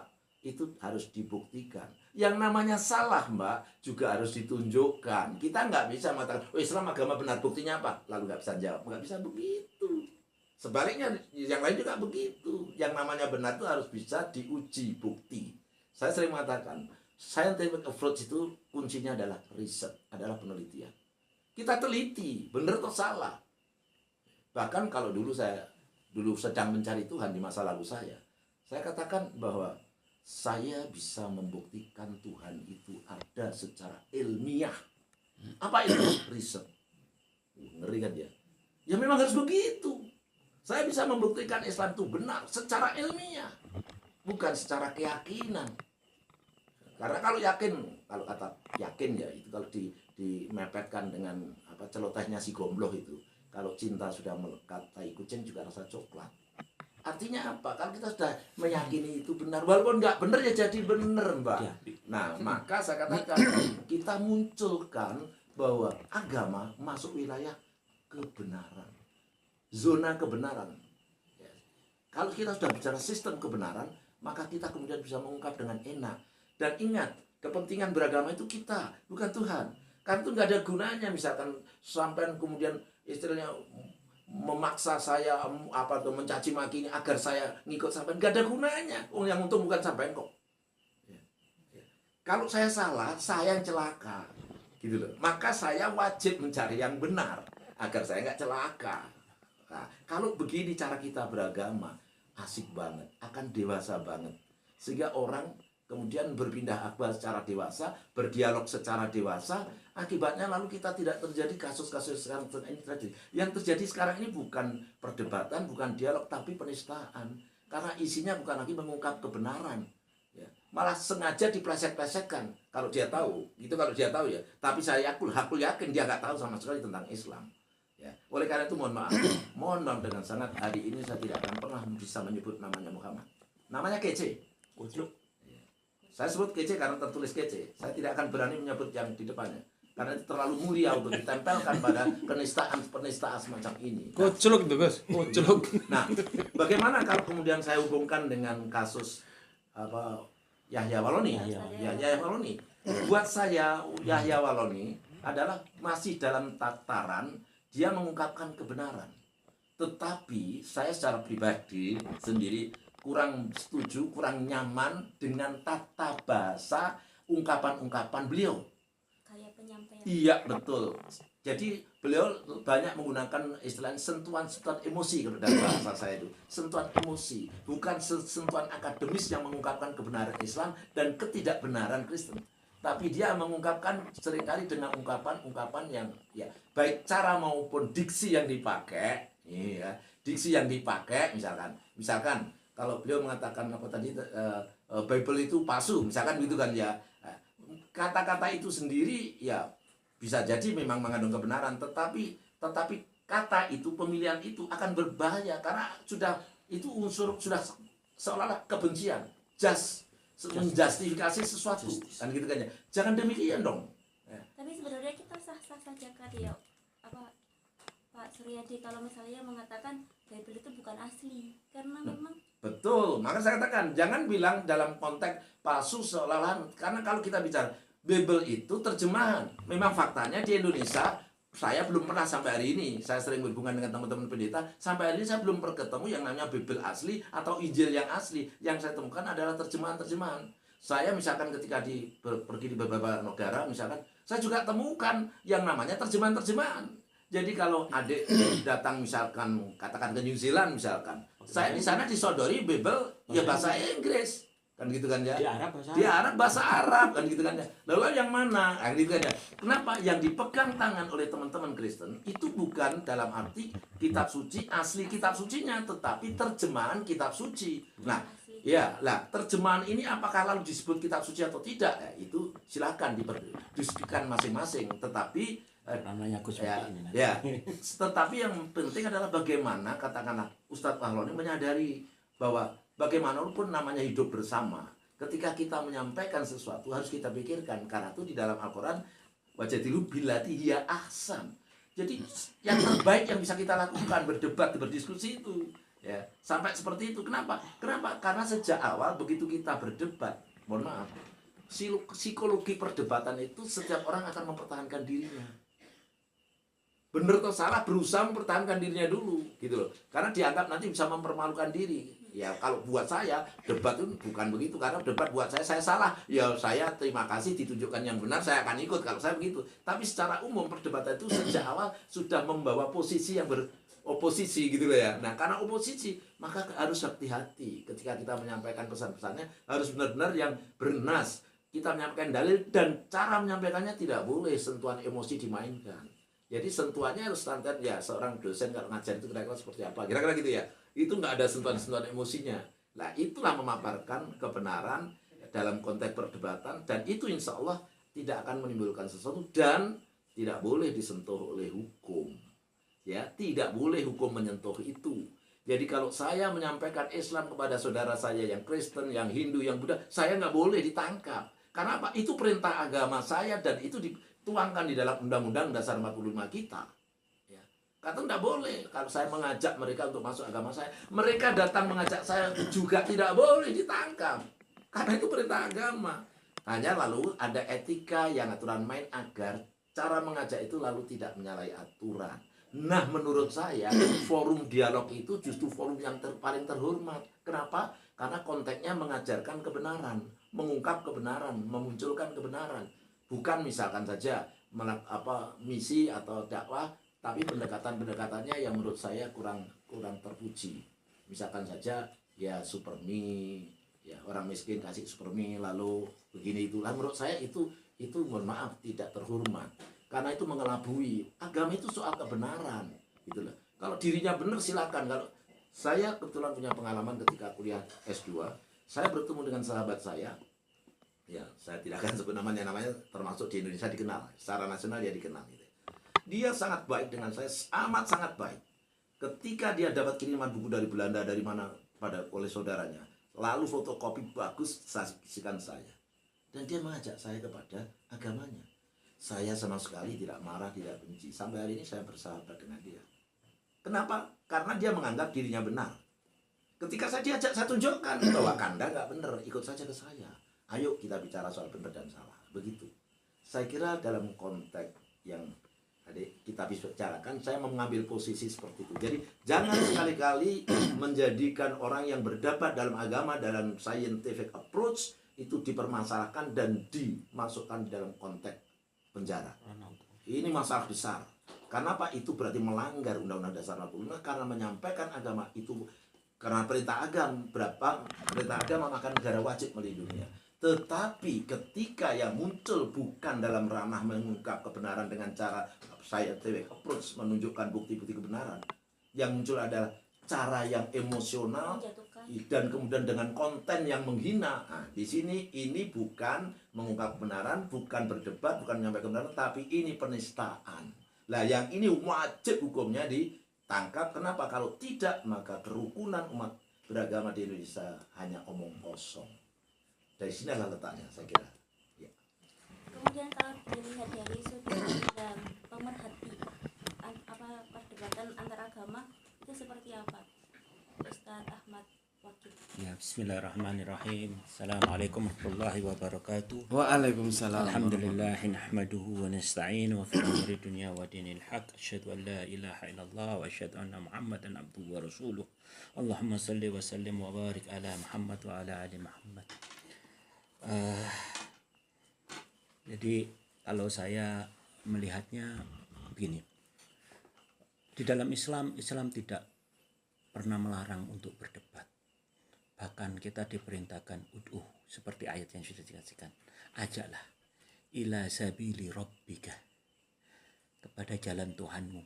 itu harus dibuktikan. Yang namanya salah, Mbak, juga harus ditunjukkan. Kita nggak bisa mengatakan, oh Islam agama benar, buktinya apa? Lalu nggak bisa jawab. Nggak bisa begitu. Sebaliknya, yang lain juga begitu. Yang namanya benar itu harus bisa diuji bukti. Saya sering mengatakan, scientific approach itu kuncinya adalah riset, adalah penelitian. Kita teliti, benar atau salah. Bahkan kalau dulu sedang mencari Tuhan di masa lalu saya katakan bahwa saya bisa membuktikan Tuhan itu ada secara ilmiah. Apa itu? Riset. Ngeri kan dia? Ya memang harus begitu. Saya bisa membuktikan Islam itu benar secara ilmiah, bukan secara keyakinan. Karena kalau kata yakin ya itu kalau dimepetkan dengan celotehnya si Gombloh itu. Kalau cinta sudah melekat tai kucing juga rasa coklat. Artinya apa? Kalau kita sudah meyakini itu benar, walaupun nggak benar ya jadi benar, Mbak. Ya. Nah, maka saya katakan kita munculkan bahwa agama masuk wilayah kebenaran, zona kebenaran. Ya. Kalau kita sudah bicara sistem kebenaran, maka kita kemudian bisa mengungkap dengan enak. Dan ingat, kepentingan beragama itu kita, bukan Tuhan. Karena itu nggak ada gunanya misalkan sampai kemudian istilahnya memaksa saya apa tuh mencaci maki agar saya ngikut sampai, nggak ada gunanya. Yang untung bukan sampai kok. Ya. Ya. Kalau saya salah, saya yang celaka, gitu loh. Maka saya wajib mencari yang benar agar saya nggak celaka. Nah, kalau begini cara kita beragama, asik banget, akan dewasa banget, sehingga orang kemudian berpindah akbar secara dewasa, berdialog secara dewasa. Akibatnya lalu kita tidak terjadi kasus-kasus sekarang ini terjadi. Yang terjadi sekarang ini bukan perdebatan, bukan dialog, tapi penistaan. Karena isinya bukan lagi mengungkap kebenaran, ya. Malah sengaja dipleset-plesetkan. Kalau dia tahu, itu kalau dia tahu ya. Tapi saya aku yakin dia nggak tahu sama sekali tentang Islam. Ya. Oleh karena itu mohon maaf, mohon maaf dengan sangat hari ini saya tidak akan pernah bisa menyebut namanya Muhammad. Namanya kece. Saya sebut kece karena tertulis kece. Saya tidak akan berani menyebut yang di depannya. Karena itu terlalu mulia untuk ditempelkan pada penistaan semacam ini. Koclok itu, Gus. Koclok. Nah, bagaimana kalau kemudian saya hubungkan dengan kasus apa Yahya Waloni? Yahya Waloni. Buat saya Yahya Waloni adalah masih dalam tataran dia mengungkapkan kebenaran. Tetapi saya secara pribadi sendiri kurang setuju, kurang nyaman dengan tata bahasa ungkapan-ungkapan beliau. Kayak penyampaian. Iya, betul. Jadi beliau banyak menggunakan istilah sentuhan-sentuhan emosi kalau dalam bahasa saya itu. Sentuhan emosi, bukan sentuhan akademis yang mengungkapkan kebenaran Islam dan ketidakbenaran Kristen. Tapi dia mengungkapkan seringkali dengan ungkapan-ungkapan yang ya baik cara maupun diksi yang dipakai, iya, diksi yang dipakai misalkan kalau beliau mengatakan apa tadi Bible itu palsu, misalkan gitu kan ya. Kata-kata itu sendiri ya bisa jadi memang mengandung kebenaran, tetapi kata itu, pemilihan itu akan berbahaya karena sudah itu unsur sudah seolah-olah kebencian, menjustifikasi sesuatu kan gitu kan ya. Jangan demikian dong. Ya. Tapi sebenarnya kita sah-sah saja kan ya, apa Pak Suryadi, kalau misalnya mengatakan Bible itu bukan asli karena memang Betul, maka saya katakan jangan bilang dalam konteks palsu seolah-olah, karena kalau kita bicara Bible itu terjemahan. Memang faktanya di Indonesia saya belum pernah sampai hari ini, saya sering berhubungan dengan teman-teman pendeta, sampai hari ini saya belum pernah ketemu yang namanya Bible asli atau Injil yang asli. Yang saya temukan adalah terjemahan-terjemahan. Saya misalkan ketika pergi di beberapa negara, misalkan saya juga temukan yang namanya terjemahan-terjemahan. Jadi kalau adik datang misalkan katakan ke New Zealand misalkan, saya di sana disodori Bible ya bahasa Inggris, kan gitu kan ya. Di Arab bahasa Arab kan gitu kan ya. Lalu yang mana? Kan gitu kan ya. Kenapa yang dipegang tangan oleh teman-teman Kristen itu bukan dalam arti kitab suci asli kitab sucinya, tetapi terjemahan kitab suci. Nah, ya, lah terjemahan ini apakah lalu disebut kitab suci atau tidak? Ya, itu silakan didiskusikan masing-masing. Tetapi namanya Gus ya, ini. ya. Tetapi yang penting adalah bagaimana katakanlah Ustadz Wahloni menyadari bahwa bagaimanapun namanya hidup bersama, ketika kita menyampaikan sesuatu harus kita pikirkan, karena itu di dalam Al-Quran wajadilu billati hiya ahsan. Jadi yang terbaik yang bisa kita lakukan berdebat, berdiskusi itu ya sampai seperti itu. Kenapa? Karena sejak awal begitu kita berdebat, mohon maaf, psikologi perdebatan itu setiap orang akan mempertahankan dirinya. Bener atau salah berusaha mempertahankan dirinya dulu gitu loh, karena dianggap nanti bisa mempermalukan diri. Ya kalau buat saya debat itu bukan begitu, karena debat buat saya salah ya saya terima kasih ditunjukkan yang benar, saya akan ikut kalau saya begitu. Tapi secara umum perdebatan itu sejak awal sudah membawa posisi yang beroposisi gitu loh ya. Nah karena oposisi maka harus hati-hati ketika kita menyampaikan pesan-pesannya, harus benar-benar yang bernas. Kita menyampaikan dalil dan cara menyampaikannya tidak boleh sentuhan emosi dimainkan. Jadi sentuhannya harus standar ya, seorang dosen kalau ngajar itu kira-kira seperti apa, kira-kira gitu ya. Itu nggak ada sentuhan-sentuhan emosinya. Nah itulah memaparkan kebenaran dalam konteks perdebatan, dan itu insya Allah tidak akan menimbulkan sesuatu dan tidak boleh disentuh oleh hukum. Ya, tidak boleh hukum menyentuh itu. Jadi kalau saya menyampaikan Islam kepada saudara saya yang Kristen, yang Hindu, yang Buddha, saya nggak boleh ditangkap. Karena apa? Itu perintah agama saya dan itu dituangkan di dalam Undang-Undang Dasar 45 kita. Ya. Kata nggak boleh. Kalau saya mengajak mereka untuk masuk agama saya, mereka datang mengajak saya juga tidak boleh ditangkap. Karena itu perintah agama. Hanya lalu ada etika yang aturan main agar cara mengajak itu lalu tidak menyalahi aturan. Nah, menurut saya forum dialog itu justru forum yang paling terhormat. Kenapa? Karena konteksnya mengajarkan kebenaran, mengungkap kebenaran, memunculkan kebenaran. Bukan misalkan saja misi atau dakwah, tapi pendekatan-pendekatannya yang menurut saya kurang terpuji. Misalkan saja ya super mie, ya orang miskin kasih super mie, lalu begini itulah. Menurut saya itu mohon maaf tidak terhormat. Karena itu mengelabui. Agama itu soal kebenaran, gitu loh. Kalau dirinya benar silakan. Kalau saya kebetulan punya pengalaman ketika kuliah S2, saya bertemu dengan sahabat saya. Ya, saya tidak akan sebut namanya termasuk di Indonesia dikenal. Secara nasional dia dikenal gitu. Dia sangat baik dengan saya, amat sangat baik. Ketika dia dapat kiriman buku dari Belanda dari mana oleh saudaranya, lalu fotokopi bagus saksikan saya. Dan dia mengajak saya kepada agamanya. Saya sama sekali tidak marah, tidak benci. Sampai hari ini saya bersahabat dengan dia. Kenapa? Karena dia menganggap dirinya benar. Ketika saya diajak, saya tunjukkan bahwa Kanda nggak benar, ikut saja ke saya. Ayo kita bicara soal benar dan salah. Begitu. Saya kira dalam konteks yang kita bisa bicarakan, saya mengambil posisi seperti itu. Jadi jangan sekali-kali menjadikan orang yang berdebat dalam agama, dalam scientific approach, itu dipermasalahkan dan dimasukkan dalam konteks penjara. Ini masalah besar. Karena apa? Itu berarti melanggar Undang-Undang Dasar 45 karena menyampaikan agama itu karena perintah agama maka negara wajib melindunginya. Tetapi ketika yang muncul bukan dalam ranah mengungkap kebenaran dengan cara scientific approach, menunjukkan bukti-bukti kebenaran, yang muncul adalah cara yang emosional dan kemudian dengan konten yang menghina. Nah, di sini ini bukan mengungkap kebenaran, bukan berdebat, bukan menyampaikan kebenaran, tapi ini penistaan. Lah yang ini wajib hukumnya ditangkap. Kenapa? Kalau tidak maka kerukunan umat beragama di Indonesia hanya omong kosong. Dari sini adalah letaknya saya kira. Ya. Kemudian kalau dilihat dari sudut pandang pemerhati perdebatan antar agama itu seperti apa, Ustaz Ahmad Wakil? Ya, bismillahirrahmanirrahim. Assalamualaikum warahmatullahi wabarakatuh. Waalaikumsalam. Alhamdulillah nahmaduhu wa nasta'inu wa fi amri dunya wa dinil haq. Asyhadu an la ilaha illallah wa asyhadu anna Muhammadan abduhu wa rasuluh. Allahumma salli wa sallim wa barik ala Muhammad wa ala ali Muhammad. Jadi kalau saya melihatnya begini. Di dalam Islam tidak pernah melarang untuk berdebat. Bahkan kita diperintahkan seperti ayat yang sudah dikasihkan. Ajaklah ila sabili rabbika, kepada jalan Tuhanmu.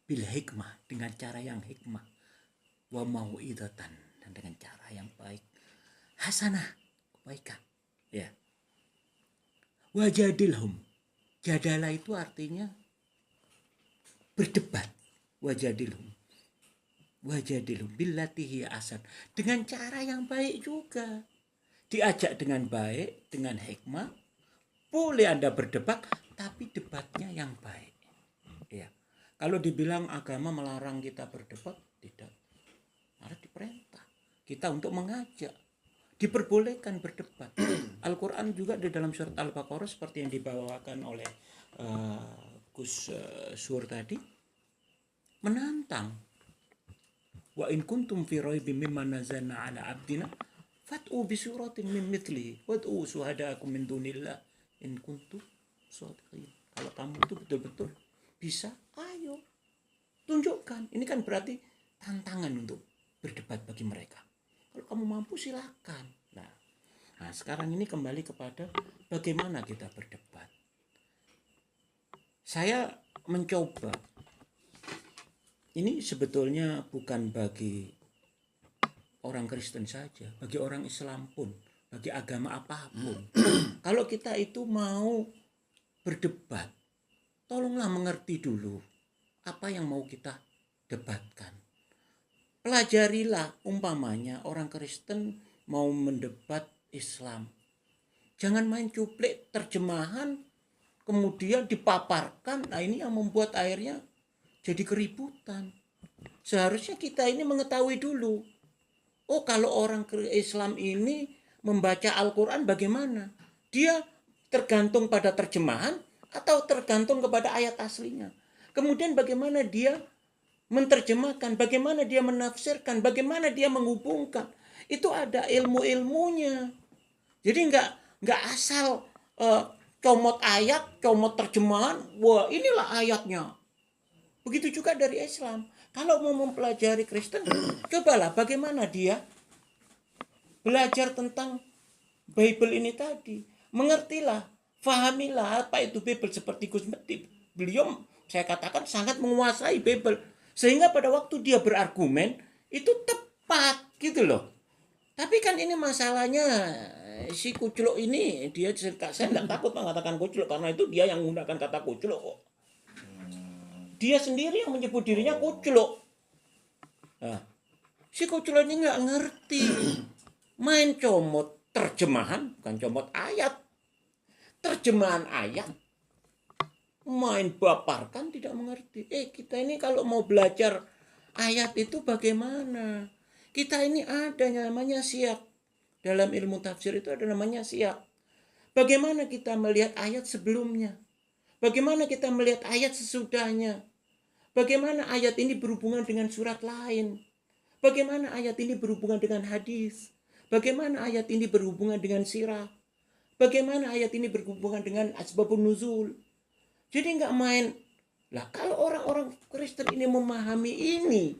Bil hikmah, dengan cara yang hikmah. Wa mau'idatan, dan dengan cara yang baik. Hasanah, kebaikan. Ya. Wajadilhum. Jadalah itu artinya berdebat. Wajadilhum billatihi ahsan, dengan cara yang baik juga. Diajak dengan baik, dengan hikmah. Boleh Anda berdebat, tapi debatnya yang baik. Ya. Kalau dibilang agama melarang kita berdebat, tidak. Harus diperintah kita untuk mengajak. Diperbolehkan berdebat. Al-Quran juga di dalam surat Al-Baqarah seperti yang dibawakan oleh Gus Sur tadi, menantang. Wa in kuntum fi raibin mimma nazzalna ala abdina fat'u bi suratin min mithlihi wad'u syuhada'akum min dunillah in kuntum shadiqin. Kalau kamu itu betul-betul bisa, ayo tunjukkan. Ini kan berarti tantangan untuk berdebat bagi mereka. Kalau kamu mampu silakan. Nah, sekarang ini kembali kepada bagaimana kita berdebat. Saya mencoba. Ini sebetulnya bukan bagi orang Kristen saja, bagi orang Islam pun, bagi agama apapun. Kalau kita itu mau berdebat, tolonglah mengerti dulu apa yang mau kita debatkan. pelajarilah umpamanya orang Kristen mau mendebat Islam. Jangan main cuplik terjemahan kemudian dipaparkan. Nah, ini yang membuat akhirnya jadi keributan. Seharusnya kita ini mengetahui dulu. Oh, kalau orang Islam ini membaca Al-Quran bagaimana? Dia tergantung pada terjemahan atau tergantung kepada ayat aslinya. Kemudian bagaimana dia menerjemahkan, bagaimana dia menafsirkan, bagaimana dia menghubungkan. Itu ada ilmu-ilmunya. Jadi nggak asal comot ayat, comot terjemahan, wah inilah ayatnya. Begitu juga dari Islam. Kalau mau mempelajari Kristen, cobalah bagaimana dia belajar tentang Bible ini tadi. Mengertilah, fahamilah apa itu Bible. Seperti Gus Meti, beliau saya katakan sangat menguasai Bible. Sehingga pada waktu dia berargumen, itu tepat gitu loh. Tapi kan ini masalahnya, si kucluk ini, dia cerita, saya nggak takut mengatakan kucluk, karena itu dia yang menggunakan kata kucluk kok. Dia sendiri yang menyebut dirinya kucluk. Nah, si kucluk ini nggak ngerti. Main comot terjemahan, bukan comot ayat. Terjemahan ayat. Main paparkan tidak mengerti. Kita ini kalau mau belajar ayat itu bagaimana? Kita ini ada yang namanya siyak. Dalam ilmu tafsir itu ada namanya siyak. Bagaimana kita melihat ayat sebelumnya? Bagaimana kita melihat ayat sesudahnya? Bagaimana ayat ini berhubungan dengan surat lain? Bagaimana ayat ini berhubungan dengan hadis? Bagaimana ayat ini berhubungan dengan sirah? Bagaimana ayat ini berhubungan dengan asbabun nuzul? Jadi nggak main. Lah kalau orang-orang Kristen ini memahami ini,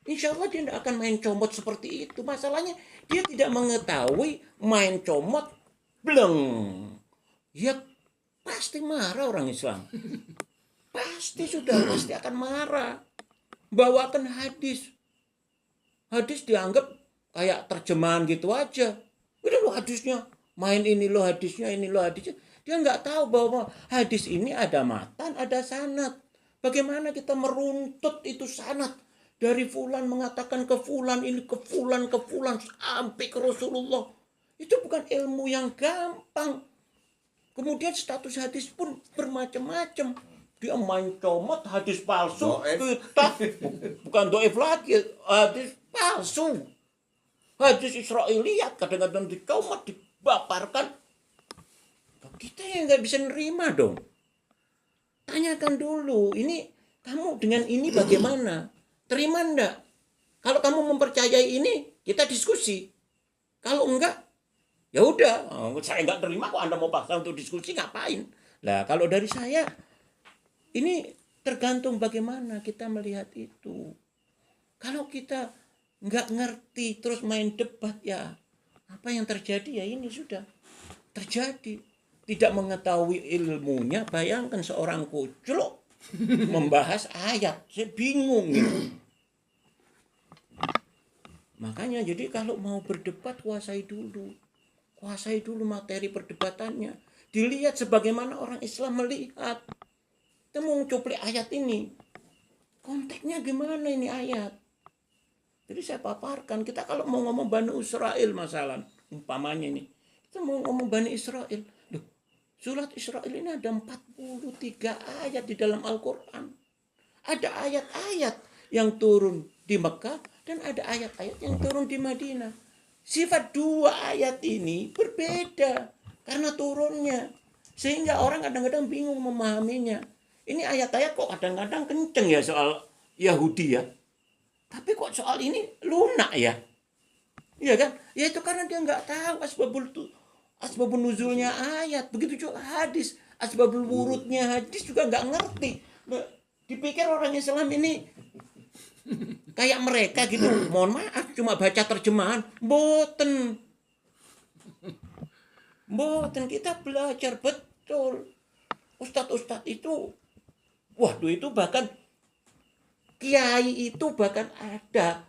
insya Allah dia tidak akan main comot seperti itu. Masalahnya dia tidak mengetahui main comot, bleng. Ya pasti marah orang Islam. Pasti akan marah. Bawakan hadis. Hadis dianggap kayak terjemahan gitu aja. Ini loh hadisnya. Main ini loh hadisnya, ini loh hadisnya. Dia nggak tahu bahwa hadis ini ada matan, ada sanad. Bagaimana kita meruntut itu sanad. Dari fulan mengatakan ke fulan, ini ke fulan, sampai ke Rasulullah. Itu bukan ilmu yang gampang. Kemudian status hadis pun bermacam-macam. Dia main comot hadis palsu. Kita bukan doif lagi, hadis palsu. Hadis Israiliyat kadang-kadang dicomot, dibaparkan. Kita yang nggak bisa nerima dong. Tanyakan dulu, ini kamu dengan ini bagaimana? Terima enggak? Kalau kamu mempercayai ini, kita diskusi. Kalau enggak, ya udah, saya enggak terima kok Anda mau paksa untuk diskusi, ngapain? Lah kalau dari saya, ini tergantung bagaimana kita melihat itu. Kalau kita nggak ngerti terus main debat, ya apa yang terjadi ya ini sudah terjadi. Tidak mengetahui ilmunya, bayangkan seorang kucluk membahas ayat, saya bingung gitu. Makanya jadi kalau mau berdebat kuasai dulu materi perdebatannya. Dilihat sebagaimana orang Islam melihat. Kita mau cuplik ayat ini, konteksnya gimana ini ayat. Jadi saya paparkan, kita kalau mau ngomong Bani Israel masalah, umpamanya ini, kita mau ngomong Bani Israel. Loh, surat Israel ini ada 43 ayat di dalam Al-Quran. Ada ayat-ayat yang turun di Mekah dan ada ayat-ayat yang turun di Madinah. Sifat dua ayat ini berbeda karena turunnya. Sehingga orang kadang-kadang bingung memahaminya. Ini ayat-ayat kok kadang-kadang kenceng ya soal Yahudi ya. Tapi kok soal ini lunak ya. Iya kan? Ya itu karena dia nggak tahu asbabun nuzulnya ayat. Begitu juga hadis. Asbabul wurudnya hadis juga nggak ngerti. Dipikir orang Islam ini kayak mereka gitu. Mohon maaf, cuma baca terjemahan. Mboten, kita belajar betul. Ustadz itu, waduh itu bahkan kiai itu bahkan ada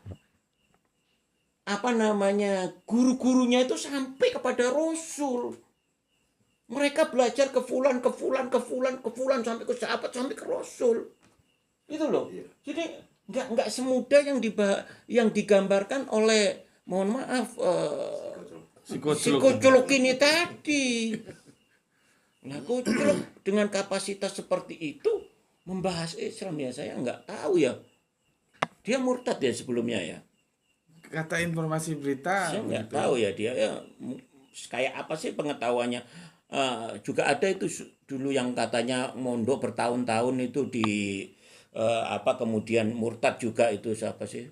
guru-gurunya itu sampai kepada Rasul. Mereka belajar ke fulan sampai ke sahabat sampai ke Rasul. Itu loh. Iya. Jadi nggak semudah yang digambarkan oleh, mohon maaf, si Kuculuk ini tadi. Nah, Kuculuk dengan kapasitas seperti itu membahas Islam, ya saya nggak tahu ya. Dia murtad ya sebelumnya ya. Kata informasi berita Saya nggak begitu. tahu ya dia ya kayak apa sih pengetahuannya. Juga ada itu dulu yang katanya mondok bertahun-tahun itu di kemudian murtad juga, itu siapa sih?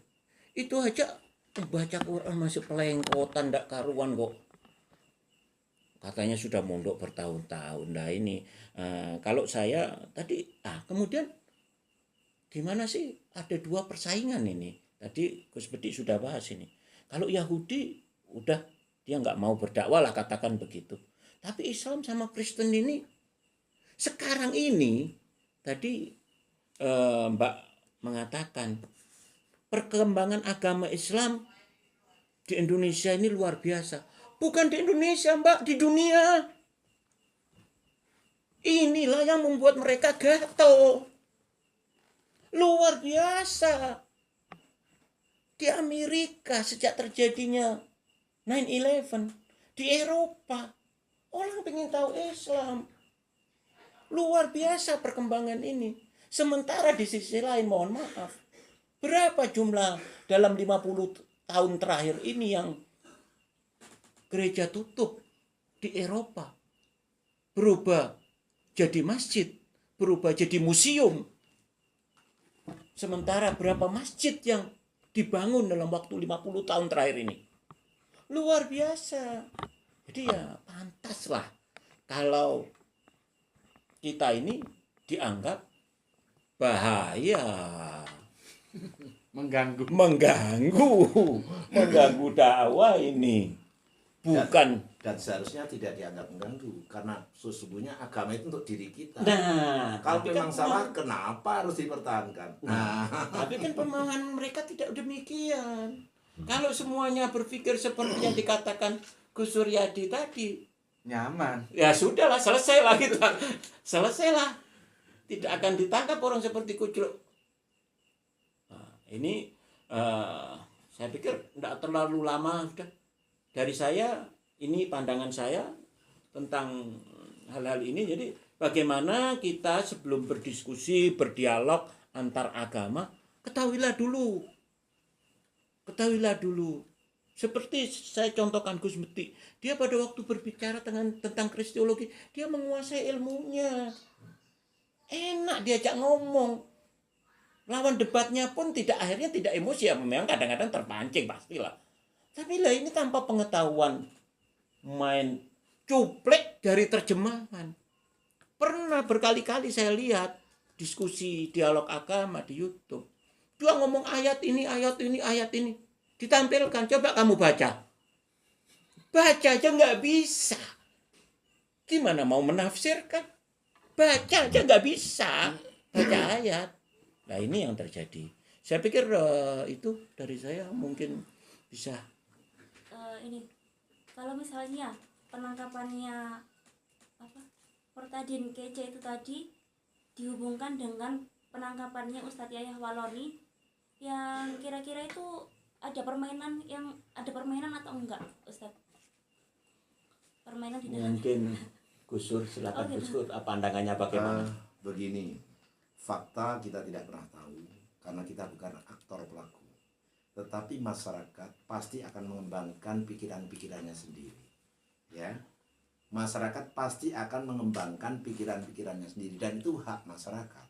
Itu aja baca Quran masih pelengkotan, ndak karuan kok. Katanya sudah mondok bertahun-tahun. Nah ini kalau saya tadi kemudian gimana sih, ada dua persaingan ini. Tadi Gus Bedi sudah bahas ini. Kalau Yahudi udah dia nggak mau berdakwah lah, katakan begitu. Tapi Islam sama Kristen ini sekarang ini tadi Mbak mengatakan perkembangan agama Islam di Indonesia ini luar biasa. Bukan di Indonesia, Mbak, di dunia. Inilah yang membuat mereka gatel. Luar biasa. Di Amerika sejak terjadinya 9/11, di Eropa orang pengen tahu Islam. Luar biasa perkembangan ini. Sementara di sisi lain, mohon maaf, berapa jumlah dalam 50 tahun terakhir ini yang gereja tutup di Eropa, berubah jadi masjid, berubah jadi museum. Sementara berapa masjid yang dibangun dalam waktu 50 tahun terakhir ini. Luar biasa. Jadi ya pantaslah kalau kita ini dianggap bahaya, Mengganggu. mengganggu dakwah ini. Bukan. Dan seharusnya tidak dianggap mengganggu, karena sesungguhnya agama itu untuk diri kita. Nah, Kalau tapi memang kan salah, kenapa harus dipertahankan? tapi kan pemahaman mereka tidak demikian. Kalau semuanya berpikir seperti yang dikatakan Gus Suryadi tadi, Nyaman. ya sudahlah, selesailah kita. Selesailah. Tidak akan ditangkap orang seperti Kuculuk. Nah, ini saya pikir tidak terlalu lama sudah. Dari saya, ini pandangan saya tentang hal-hal ini. Jadi bagaimana kita sebelum berdiskusi, berdialog antar agama, ketahuilah dulu. Seperti saya contohkan Gus Bedi, dia pada waktu berbicara tentang kristologi, dia menguasai ilmunya. Enak diajak ngomong. Lawan debatnya pun akhirnya tidak emosi, ya memang kadang-kadang terpancing pastilah. Tapi lah ini tanpa pengetahuan, main cuplek dari terjemahan. Pernah berkali-kali saya lihat diskusi dialog agama di YouTube. Dia ngomong ayat ini. Ditampilkan, coba kamu baca. Baca aja nggak bisa. Gimana mau menafsirkan? Baca aja nggak bisa. Baca ayat. Nah ini yang terjadi. Saya pikir itu dari saya mungkin bisa. Ini kalau misalnya penangkapannya Portadin Kece itu tadi dihubungkan dengan penangkapannya Ustadz Yahya Waloni, yang kira-kira itu ada permainan atau enggak, Ustadz? Permainan di dalam. Mungkin Gusur, silakan gitu. Gusur, pandangannya bagaimana? Begini, fakta kita tidak pernah tahu karena kita bukan aktor pelaku. Tetapi masyarakat pasti akan mengembangkan pikiran-pikirannya sendiri. Ya. Masyarakat pasti akan mengembangkan pikiran-pikirannya sendiri, dan itu hak masyarakat.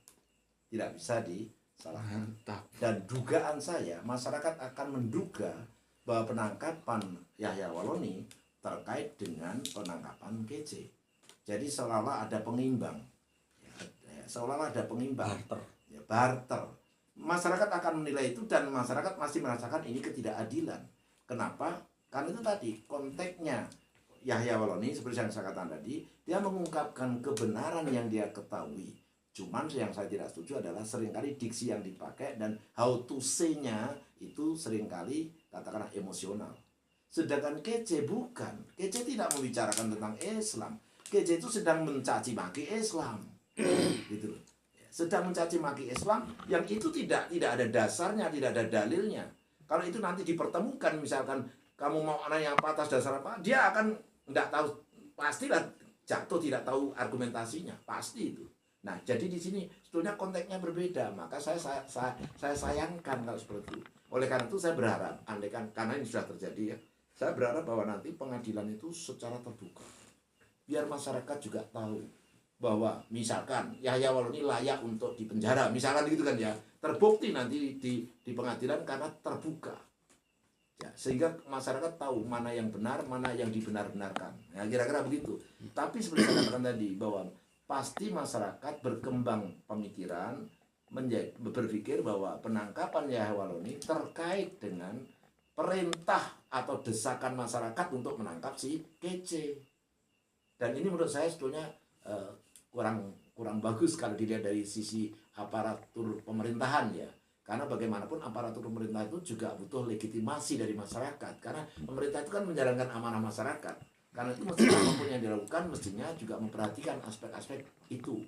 Tidak bisa disalahkan. Mantap. Dan dugaan saya, masyarakat akan menduga bahwa penangkapan Yahya Waloni terkait dengan penangkapan Kece. Jadi seolah-olah ada pengimbang. Seolah-olah ada pengimbang. Barter. Masyarakat akan menilai itu, dan masyarakat masih merasakan ini ketidakadilan. Kenapa? Karena itu tadi konteksnya Yahya Waloni, seperti yang saya katakan tadi, dia mengungkapkan kebenaran yang dia ketahui. Cuman yang saya tidak setuju adalah seringkali diksi yang dipakai dan how to say-nya itu seringkali katakanlah emosional. Sedangkan Kece bukan. Kece tidak membicarakan tentang Islam. Kece itu sedang mencaci maki Islam. Gitu loh. sedang mencaci maki Islam yang itu tidak ada dasarnya, tidak ada dalilnya. Kalau itu nanti dipertemukan, misalkan kamu mau nanya apa atas dasar apa, dia akan tidak tahu, pastilah jatuh tidak tahu argumentasinya, pasti itu. Nah, jadi di sini sebetulnya konteksnya berbeda, maka saya sayangkan kalau seperti itu. Oleh karena itu saya berharap, andaikan karena ini sudah terjadi ya, saya berharap bahwa nanti pengadilan itu secara terbuka, biar masyarakat juga tahu bahwa misalkan Yahya Waloni layak untuk dipenjara, misalkan gitu kan ya, terbukti nanti di pengadilan karena terbuka. Ya, sehingga masyarakat tahu mana yang benar, mana yang dibenar-benarkan. Ya, kira-kira begitu. Tapi seperti saya katakan tadi bahwa pasti masyarakat berkembang pemikiran berpikir bahwa penangkapan Yahya Waloni terkait dengan perintah atau desakan masyarakat untuk menangkap si Kece. Dan ini menurut saya sebetulnya kurang bagus kalau dilihat dari sisi aparatur pemerintahan ya. Karena bagaimanapun aparatur pemerintah itu juga butuh legitimasi dari masyarakat. Karena pemerintah itu kan menjalankan amanah masyarakat. Karena itu mestinya apapun yang dilakukan mestinya juga memperhatikan aspek-aspek itu.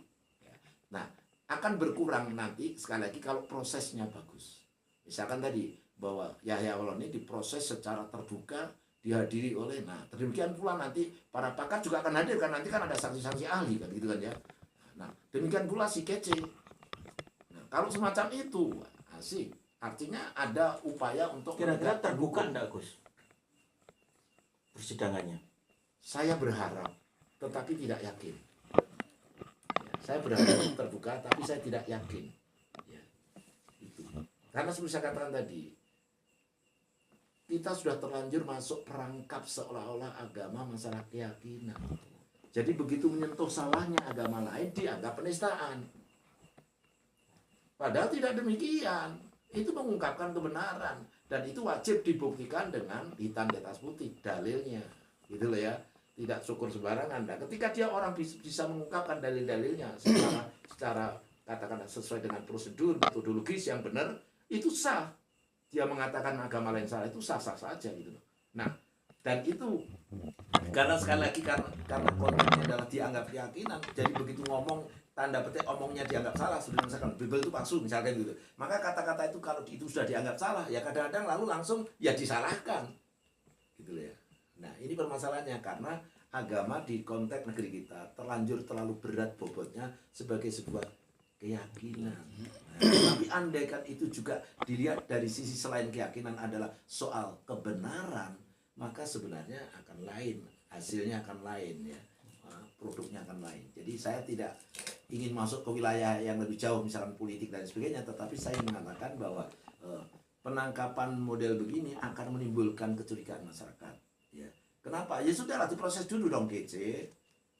Nah, akan berkurang nanti sekali lagi kalau prosesnya bagus. Misalkan tadi bahwa Yahya Waloni diproses secara terbuka, dihadiri oleh, nah demikian pula nanti para pakar juga akan hadir kan, nanti kan ada saksi-saksi ahli kan gitu kan ya. Nah demikian pula si Kece. Nah kalau semacam itu asik, artinya ada upaya untuk Kira-kira terbuka enggak Gus persidangannya? Saya berharap, tetapi tidak yakin. Ya, saya berharap terbuka, tapi saya tidak yakin. Ya, itu. Karena seperti saya katakan tadi, kita sudah terlanjur masuk perangkap seolah-olah agama masalah keyakinan. Jadi begitu menyentuh salahnya agama lain dianggap penistaan. Padahal tidak demikian. Itu mengungkapkan kebenaran dan itu wajib dibuktikan dengan hitam di atas putih dalilnya. Gitu loh ya. Tidak syukur sembarangan. Nah, ketika dia orang bisa mengungkapkan dalil-dalilnya secara katakanlah sesuai dengan prosedur metodologis yang benar, itu sah. Dia mengatakan agama lain salah itu sah-sah saja gitu loh. Nah, dan itu karena sekali lagi karena konteksnya adalah dianggap keyakinan, jadi begitu ngomong tanda petik omongnya dianggap salah, sebenarnya misalkan Bible itu palsu misalkan gitu. Maka kata-kata itu kalau itu sudah dianggap salah, ya kadang-kadang lalu langsung ya disalahkan. Gitu loh ya. Nah, ini permasalahannya karena agama di konteks negeri kita terlanjur terlalu berat bobotnya sebagai sebuah keyakinan. Nah, tapi andaikan itu juga dilihat dari sisi selain keyakinan adalah soal kebenaran, maka sebenarnya akan lain, hasilnya akan lain ya, produknya akan lain. Jadi saya tidak ingin masuk ke wilayah yang lebih jauh misalkan politik dan sebagainya, tetapi saya mengatakan bahwa penangkapan model begini akan menimbulkan kecurigaan masyarakat. Ya. Kenapa? Ya sudahlah diproses dulu dong Kece.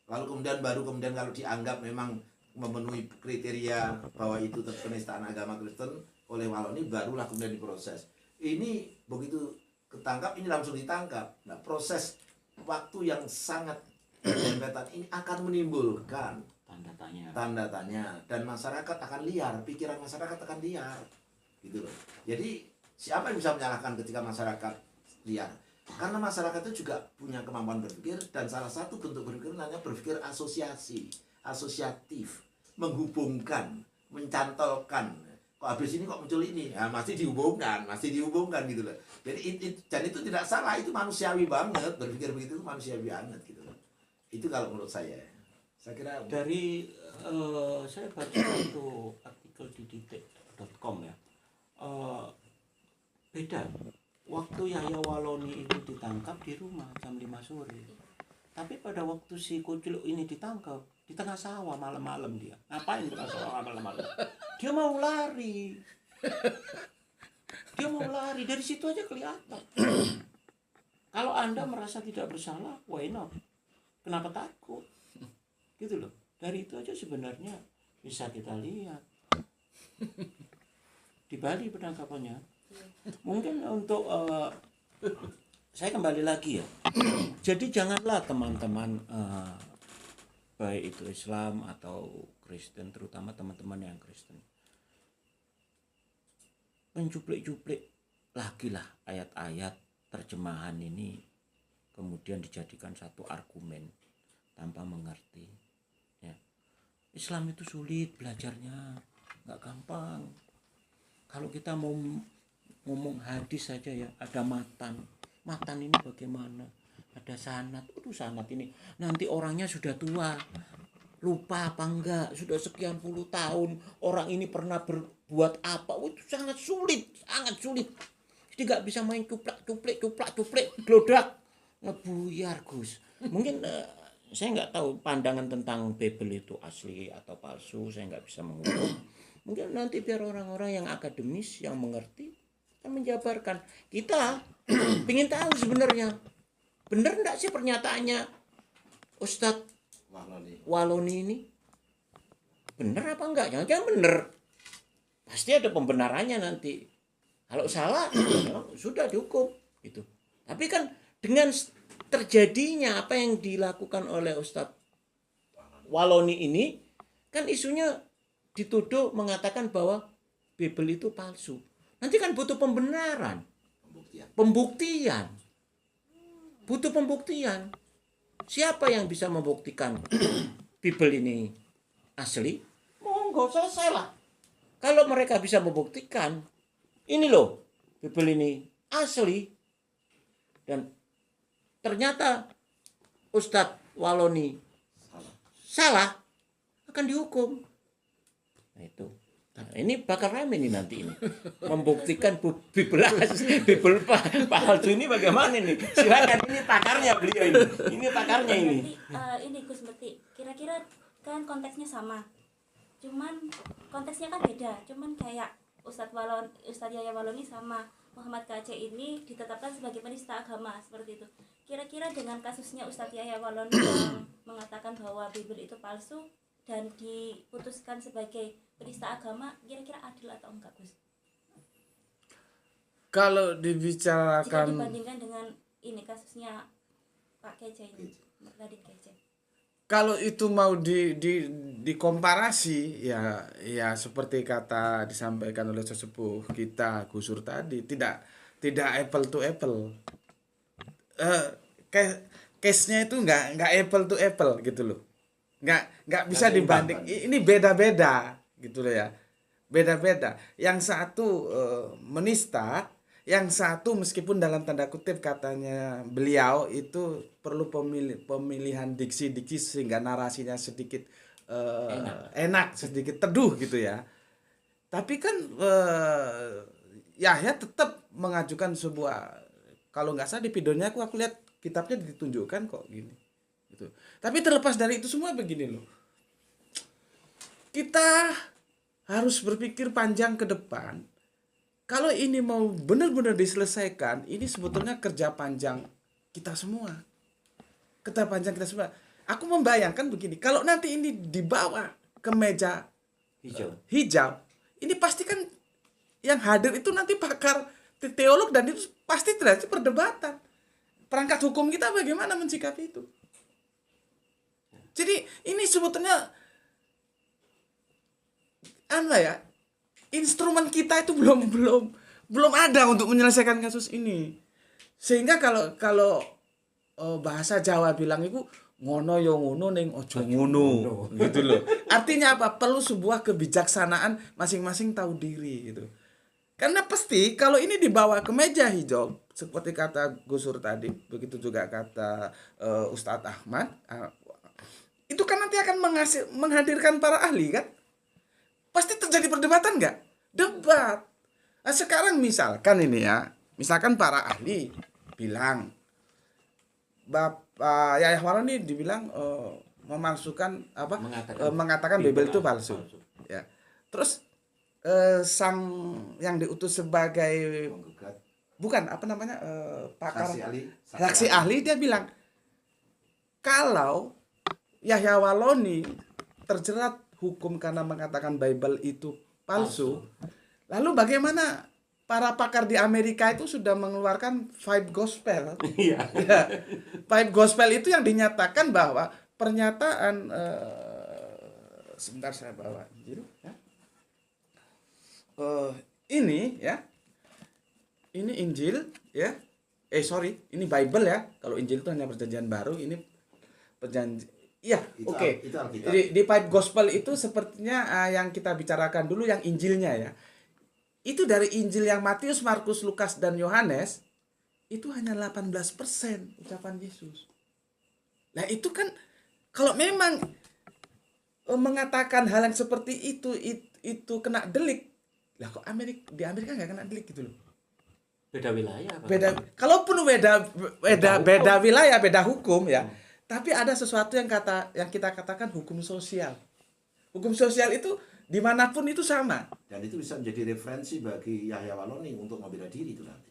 Lalu kemudian kalau dianggap memang memenuhi kriteria bahwa itu penistaan agama Kristen oleh Waloni, barulah kemudian diproses. Ini begitu ketangkap ini langsung ditangkap. Nah, proses waktu yang sangat berdempetan ini akan menimbulkan tanda tanya dan masyarakat akan liar, pikiran masyarakat akan liar. Gitu loh. Jadi siapa yang bisa menyalahkan ketika masyarakat liar? Karena masyarakat itu juga punya kemampuan berpikir dan salah satu bentuk berpikir namanya berpikir asosiatif, menghubungkan, mencantolkan. Kok habis ini kok muncul ini? Ya, masih dihubungkan gitu loh. Jadi dan itu tidak salah, itu manusiawi banget, berpikir begitu itu manusiawi banget gitu loh. Itu kalau menurut saya. Saya kira Dari saya baca satu artikel di detik.com ya. Beda. Waktu Yahya Waloni itu ditangkap di rumah jam 5 sore. Tapi pada waktu si Kucil ini ditangkap di tengah sawah malam-malam dia. Ngapain di tengah sawah malam-malam? Dia mau lari. Dari situ aja kelihatan. Kalau Anda merasa tidak bersalah, why not? Kenapa takut? Gitu loh. Dari itu aja sebenarnya bisa kita lihat. Di Bali penangkapannya. Mungkin untuk saya kembali lagi ya. Jadi janganlah teman-teman baik itu Islam atau Kristen, terutama teman-teman yang Kristen, mencuplik-cuplik lagi lah ayat-ayat terjemahan ini kemudian dijadikan satu argumen tanpa mengerti ya. Islam itu sulit belajarnya, nggak gampang. Kalau kita mau ngomong hadis saja ya, ada matan ini bagaimana, ada sanad. Sanad ini nanti orangnya sudah tua, lupa apa enggak, sudah sekian puluh tahun orang ini pernah berbuat apa. Itu sangat sulit. Jadi nggak bisa main cuplek glodak ngebuyar Gus. Mungkin saya nggak tahu pandangan tentang Bible itu asli atau palsu, saya nggak bisa mengukur. Mungkin nanti biar orang-orang yang akademis yang mengerti akan menjabarkan. Kita ingin tahu sebenarnya benar enggak sih pernyataannya Ustadz Waloni ini, benar apa enggak? Jangan-jangan benar, pasti ada pembenarannya nanti. Kalau salah ya sudah dihukum gitu. Tapi kan dengan terjadinya apa yang dilakukan oleh Ustadz Waloni ini, kan isunya dituduh mengatakan bahwa Bible itu palsu. Nanti kan butuh pembenaran, pembuktian. Butuh pembuktian. Siapa yang bisa membuktikan Bible ini asli? Monggo, selesai lah. Kalau mereka bisa membuktikan, ini loh, Bible ini asli, dan ternyata Ustadz Waloni salah, akan dihukum. Nah itu. Nah, ini bakal rame nih nanti ini. Membuktikan Bible palsu ini bagaimana nih? Silakan, ini pakarnya beliau ini. Ini pakarnya ini. Nanti ini Gus Meti, kira-kira kan konteksnya sama. Cuman konteksnya kan beda. Cuman kayak Ustadz Yahya Waloni sama Muhammad KC ini ditetapkan sebagai penista agama seperti itu. Kira-kira dengan kasusnya Ustadz Yahya Waloni yang mengatakan bahwa Bible itu palsu dan diputuskan sebagai penista agama, kira-kira adil atau enggak, Gus? Kalau Jika dibicarakan, dibandingkan dengan ini kasusnya Pak Kece ini, Radit Kece. kalau itu mau dikomparasi, ya seperti kata disampaikan oleh sesepuh kita Gusur tadi, tidak apple to apple. Case-nya itu nggak apple to apple gitu loh. Nggak bisa dibanding. Ini beda-beda gitu loh ya. Beda-beda. Yang satu menista, yang satu meskipun dalam tanda kutip katanya beliau itu perlu pemilihan diksi-diksi sehingga narasinya sedikit enak, sedikit teduh gitu ya. Tapi kan Yahya tetap mengajukan sebuah, kalau nggak salah di videonya aku lihat kitabnya ditunjukkan kok gini. Gitu. Tapi terlepas dari itu semua begini loh. Kita harus berpikir panjang ke depan. Kalau ini mau benar-benar diselesaikan, ini sebetulnya kerja panjang kita semua. Kerja panjang kita semua. Aku membayangkan begini, kalau nanti ini dibawa ke meja hijau, ini pasti kan yang hadir itu nanti pakar teolog dan itu pasti terjadi perdebatan. Perangkat hukum kita bagaimana mensikapi itu? Jadi ini sebetulnya instrumen kita itu belum ada untuk menyelesaikan kasus ini. Sehingga kalau bahasa Jawa bilang itu ngono yo ngono ning ojo ngono gitu loh. Artinya apa? Perlu sebuah kebijaksanaan, masing-masing tahu diri gitu. Karena pasti kalau ini dibawa ke meja hijau seperti kata Gusur tadi, begitu juga kata Ustadz Ahmad, itu kan nanti akan menghadirkan para ahli kan? Pasti terjadi perdebatan nggak? Debat. Nah, sekarang misalkan ini ya, misalkan para ahli bilang, Bapak Yahya Waloni dibilang memasukkan mengatakan Bible itu palsu. Ya. Terus sang yang diutus sebagai pakar saksi ahli dia bilang kalau Yahya Waloni terjerat hukum karena mengatakan Bible itu palsu. Lalu bagaimana para pakar di Amerika itu sudah mengeluarkan Five Gospel? Iya. Five Gospel itu yang dinyatakan bahwa pernyataan sebentar saya bawa Injil ya. Ini ya. Ini Injil ya. Ini Bible ya. Kalau Injil itu hanya perjanjian baru, ini Iya, Itu oke. Itu Alkitab. Di Pipe Gospel itu sepertinya yang kita bicarakan dulu yang Injilnya ya. Itu dari Injil yang Matius, Markus, Lukas, dan Yohanes, itu hanya 18% ucapan Yesus. Nah itu kan, kalau memang mengatakan hal yang seperti itu kena delik, lah kok di Amerika nggak kena delik gitu loh. Beda wilayah, Pak. Kalaupun beda wilayah, beda hukum ya. Tapi ada sesuatu yang kita katakan hukum sosial. Hukum sosial itu dimanapun itu sama. Dan itu bisa menjadi referensi bagi Yahya Waloni untuk membela diri itu nanti.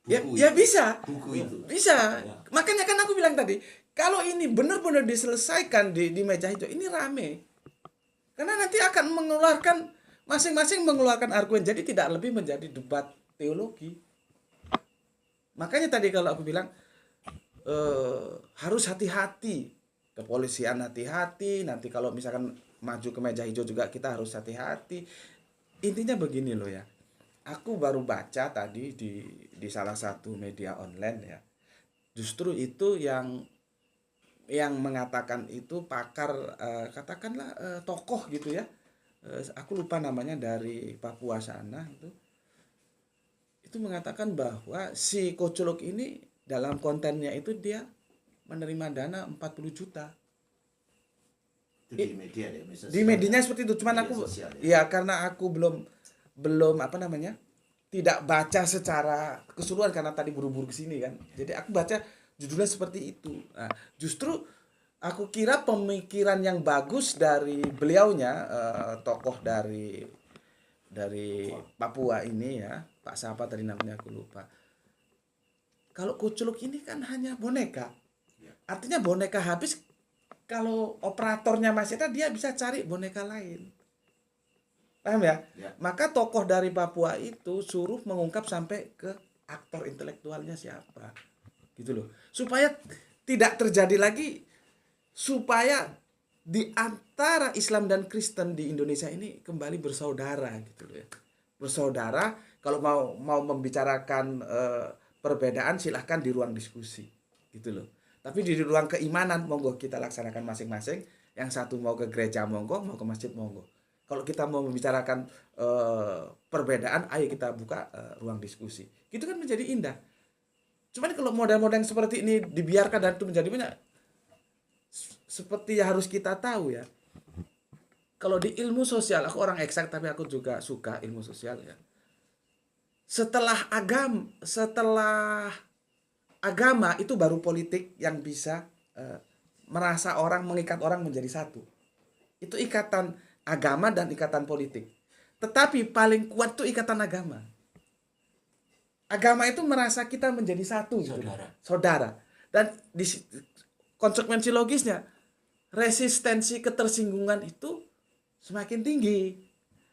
Ya itu. bisa. Buku itu. Bisa. Ya. Makanya kan aku bilang tadi, kalau ini benar-benar diselesaikan di meja hijau, ini rame. Karena nanti akan mengeluarkan, masing-masing mengeluarkan argumen. Jadi tidak lebih menjadi debat teologi. Makanya tadi kalau aku bilang, harus hati-hati. Kepolisian hati-hati. Nanti kalau misalkan maju ke meja hijau juga kita harus hati-hati. Intinya begini loh ya. Aku baru baca tadi di salah satu media online ya. Justru itu yang mengatakan itu pakar, katakanlah tokoh gitu ya. Aku lupa namanya, dari Papua sana itu. Itu mengatakan bahwa si Kocolok ini dalam kontennya itu dia menerima dana 40 juta. Itu di media ya, Di medianya seperti itu. Cuman media aku sosial, ya karena aku belum apa namanya? Tidak baca secara keseluruhan karena tadi buru-buru kesini kan. Jadi aku baca judulnya seperti itu. Nah, justru aku kira pemikiran yang bagus dari beliaunya, tokoh dari Papua ini ya, Pak siapa tadi namanya aku lupa. Kalau Kuculuk ini kan hanya boneka. Artinya boneka habis, kalau operatornya masih ada, dia bisa cari boneka lain. Paham ya? Maka tokoh dari Papua itu suruh mengungkap sampai ke aktor intelektualnya siapa. Gitu loh. Supaya tidak terjadi lagi, supaya di antara Islam dan Kristen di Indonesia ini kembali bersaudara gitu loh ya. Bersaudara, kalau mau membicarakan perbedaan silahkan di ruang diskusi gitu loh. Tapi di ruang keimanan monggo kita laksanakan masing-masing. Yang satu mau ke gereja monggo, mau ke masjid monggo. Kalau kita mau membicarakan perbedaan, ayo kita buka ruang diskusi. Gitu kan menjadi indah. Cuman kalau model-model yang seperti ini dibiarkan dan itu menjadi banyak, seperti yang harus kita tahu ya. Kalau di ilmu sosial, aku orang eksak tapi aku juga suka ilmu sosial ya. Setelah agama itu baru politik yang bisa mengikat orang menjadi satu. Itu ikatan agama dan ikatan politik. Tetapi paling kuat itu ikatan agama. Agama itu merasa kita menjadi satu, saudara. Dan di konsekuensi logisnya, resistensi ketersinggungan itu semakin tinggi.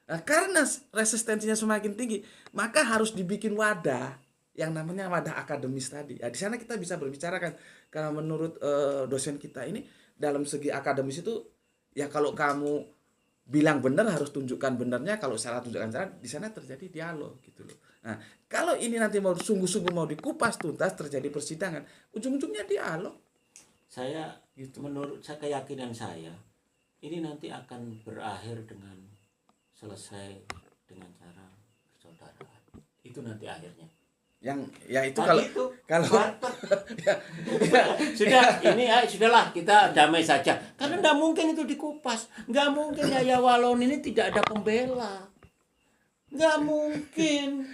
Nah, karena resistensinya semakin tinggi, maka harus dibikin wadah yang namanya wadah akademis tadi. Ya, di sana kita bisa berbicara kan, karena menurut dosen kita ini dalam segi akademis itu ya kalau kamu bilang benar harus tunjukkan benarnya, kalau salah tunjukkan salah, di sana terjadi dialog gitu loh. Nah, kalau ini nanti mau sungguh-sungguh mau dikupas tuntas, terjadi persidangan, ujung-ujungnya dialog. Saya menurut keyakinan saya, ini nanti akan berakhir dengan selesai dengan cara persaudaraan. Itu nanti akhirnya. Yang ya itu Tadi kalau sudah ini ya sudahlah, kita damai saja. Karena tidak mungkin itu dikupas. Nggak mungkin Yahya Waloni ini tidak ada pembela. Nggak mungkin.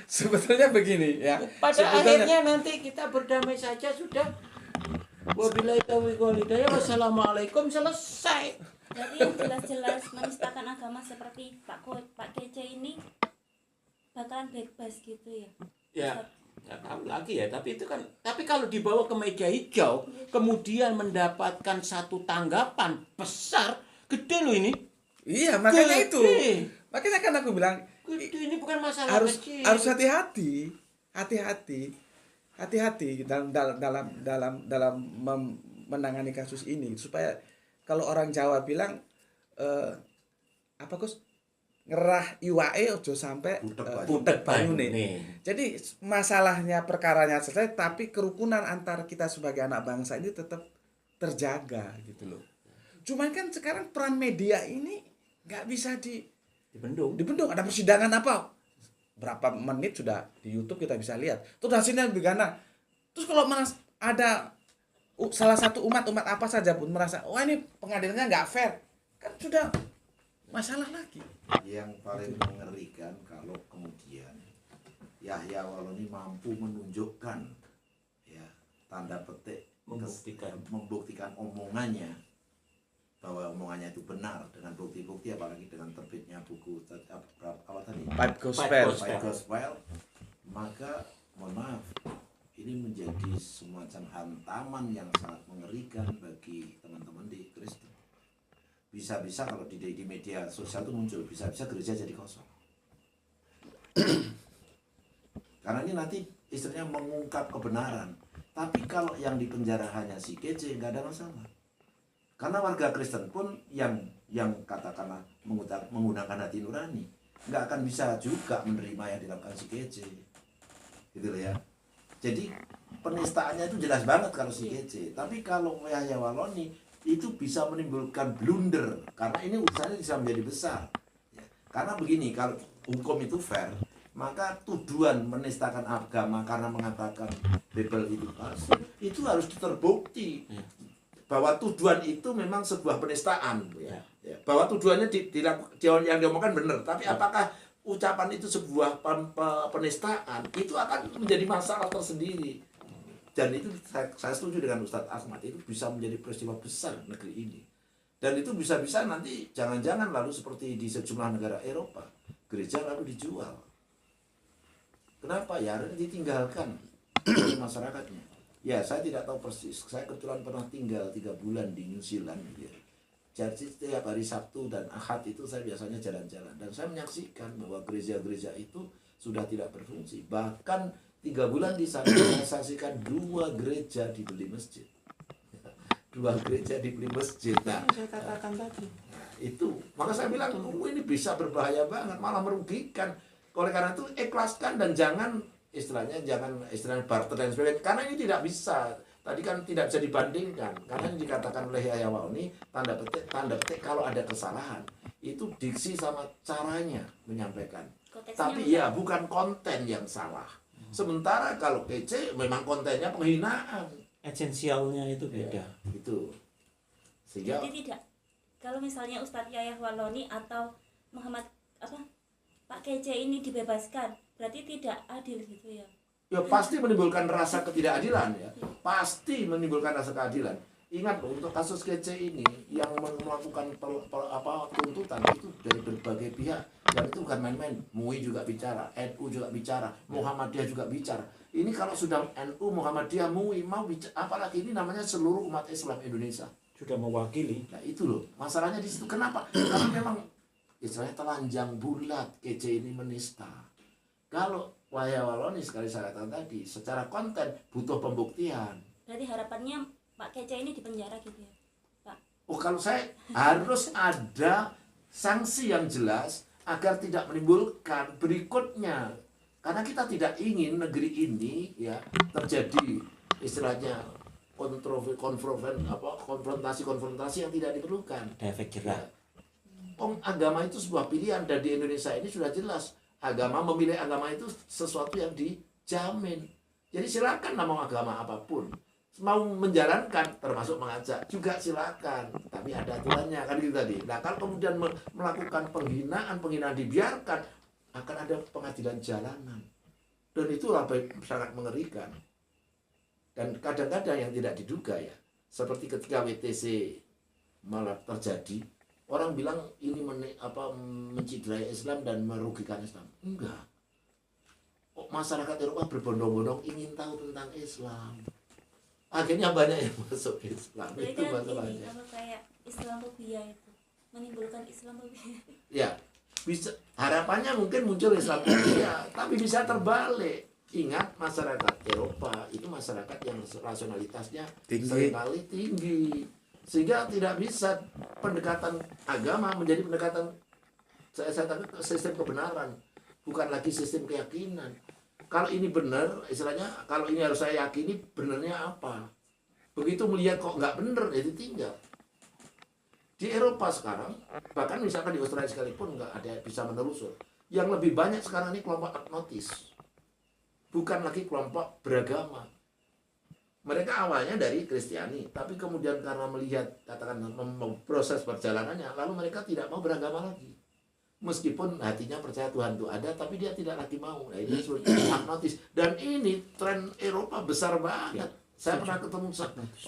Sebetulnya begini ya. Pada akhirnya nanti kita berdamai saja sudah. Wabillahi taufiq wal hidayah. Wassalamualaikum, selesai. Jadi yang jelas-jelas menistakan agama seperti Pak Kece ini bakalan bebas gitu ya. Ya, nggak tahu lagi ya. Tapi itu kan. Tapi kalau dibawa ke meja hijau, kemudian mendapatkan satu tanggapan besar, gede loh ini. Iya, makanya Gede. itu. Makanya kan aku bilang Gede, ini bukan masalah kecil. harus hati-hati dalam menangani kasus ini, supaya kalau orang Jawa bilang apa Gus, ngerah iwae ojo sampai butek banyune. Jadi masalahnya perkaranya selesai, tapi kerukunan antara kita sebagai anak bangsa ini tetap terjaga gitu loh. Cuman kan sekarang peran media ini nggak bisa dibendung. Ada persidangan apa? Berapa menit sudah di YouTube kita bisa lihat. Terus hasilnya bagaimana? Terus kalau ada salah satu umat apa saja pun merasa, wah ini pengadilannya nggak fair, kan sudah masalah lagi. Yang paling mengerikan kalau kemudian Yahya Waloni mampu menunjukkan ya tanda petik membuktikan omongannya bahwa omongannya itu benar dengan bukti-bukti, apalagi dengan terbitnya buku apa tadi? Pipe Gospel, maka mohon maaf, ini menjadi semacam hantaman yang sangat mengerikan bagi teman-teman di Kristen. Bisa-bisa kalau di media sosial itu muncul, bisa-bisa gereja jadi kosong. Karena ini nanti istilahnya mengungkap kebenaran. Tapi kalau yang di penjara hanya si kece, nggak ada masalah. Karena warga Kristen pun yang katakanlah menggunakan hati nurani, nggak akan bisa juga menerima yang dilakukan si kece. Gitu loh ya. Jadi penistaannya itu jelas banget kalau si kece. Tapi kalau Yahya Waloni itu bisa menimbulkan blunder. Karena ini urusannya bisa menjadi besar. Ya. Karena begini, kalau hukum itu fair, maka tuduhan menistakan agama karena mengatakan Bible itu palsu, itu harus terbukti bahwa tuduhan itu memang sebuah penistaan, ya. Bahwa tuduhannya yang diomongkan benar, tapi apakah ucapan itu sebuah penistaan, itu akan menjadi masalah tersendiri. Dan itu saya setuju dengan Ustadz Ahmad, itu bisa menjadi peristiwa besar negeri ini. Dan itu bisa-bisa nanti jangan-jangan lalu seperti di sejumlah negara Eropa, gereja lalu dijual. Kenapa? Ya ditinggalkan oleh masyarakatnya. Ya, saya tidak tahu persis. Saya kebetulan pernah tinggal 3 bulan di New Zealand. Ya. Jadi setiap hari Sabtu dan Ahad itu saya biasanya jalan-jalan. Dan saya menyaksikan bahwa gereja-gereja itu sudah tidak berfungsi. Bahkan 3 bulan di sana saya saksikan 2 gereja dibeli masjid. 2 gereja dibeli masjid. Nah, Saya katakan tadi. itu. Maka saya bilang, ini bisa berbahaya banget, malah merugikan. Oleh karena itu, ikhlaskan dan jangan istilahnya barter dan sebagainya, karena ini tidak bisa. Tadi kan tidak bisa dibandingkan, karena yang dikatakan oleh Yahya Waloni tanda petik kalau ada kesalahan itu diksi sama caranya menyampaikan. Konteksnya Tapi ya bukan konten yang salah. Sementara kalau kece memang kontennya penghinaan. Esensialnya itu beda. Ya, itu. Sehingga Jadi tidak, kalau misalnya Ustadz Yahya Waloni atau Muhammad Pak Kece ini dibebaskan, berarti tidak adil gitu ya? ya pasti menimbulkan rasa ketidakadilan ya. Pasti menimbulkan rasa keadilan. Ingat loh, untuk kasus kece ini yang melakukan tuntutan itu dari berbagai pihak, dan itu bukan main-main. MUI juga bicara, NU juga bicara, Muhammadiyah juga bicara. Ini kalau sudah NU, Muhammadiyah, MUI mau bicara, apalagi ini namanya seluruh umat Islam Indonesia. Sudah mewakili. Nah itu loh, masalahnya di situ. Kenapa? Karena memang istilahnya telanjang bulat kece ini menista. Kalau Yahya Waloni sekali saya katakan tadi, secara konten butuh pembuktian. Berarti harapannya Pak Kece ini dipenjara gitu ya, Pak? Oh, kalau saya harus ada sanksi yang jelas agar tidak menimbulkan berikutnya. Karena kita tidak ingin negeri ini ya terjadi istilahnya konfrontasi yang tidak diperlukan. Ada efek jerak. Agama itu sebuah pilihan, dan di Indonesia ini sudah jelas memilih agama itu sesuatu yang dijamin. Jadi silakan mau agama apapun, mau menjalankan termasuk mengajak juga silakan, tapi ada aturannya kan gitu tadi. Nah kalau kemudian melakukan penghinaan dibiarkan, akan ada pengadilan jalanan, dan itulah sangat mengerikan. Dan kadang-kadang yang tidak diduga ya, seperti ketika WTC malah terjadi, orang bilang ini mencidrai Islam dan merugikan Islam. Enggak. Masyarakat Eropa berbondong-bondong ingin tahu tentang Islam. Akhirnya banyak yang masuk Islam. Jadi Itu kan masalahnya. ini kayak Islamophobia itu, menimbulkan Islamophobia. Ya, bisa harapannya mungkin muncul Islamophobia, tapi bisa terbalik. Ingat, masyarakat Eropa itu masyarakat yang rasionalitasnya seringkali tinggi. Sehingga tidak bisa pendekatan agama menjadi pendekatan saya sistem kebenaran, bukan lagi sistem keyakinan. Kalau ini benar, istilahnya kalau ini harus saya yakini, benarnya apa? Begitu melihat kok nggak bener, ya ditinggal. Di Eropa sekarang, bahkan misalkan di Australia sekalipun nggak ada yang bisa menelusur. Yang lebih banyak sekarang ini kelompok agnotis. Bukan lagi kelompok beragama. Mereka awalnya dari Kristiani, tapi kemudian karena melihat, katakan proses perjalanannya, lalu mereka tidak mau beragama lagi. Meskipun hatinya percaya Tuhan itu ada, tapi dia tidak lagi mau. Nah, ini seperti agnotis. Dan ini tren Eropa besar banget. Saya pernah ketemu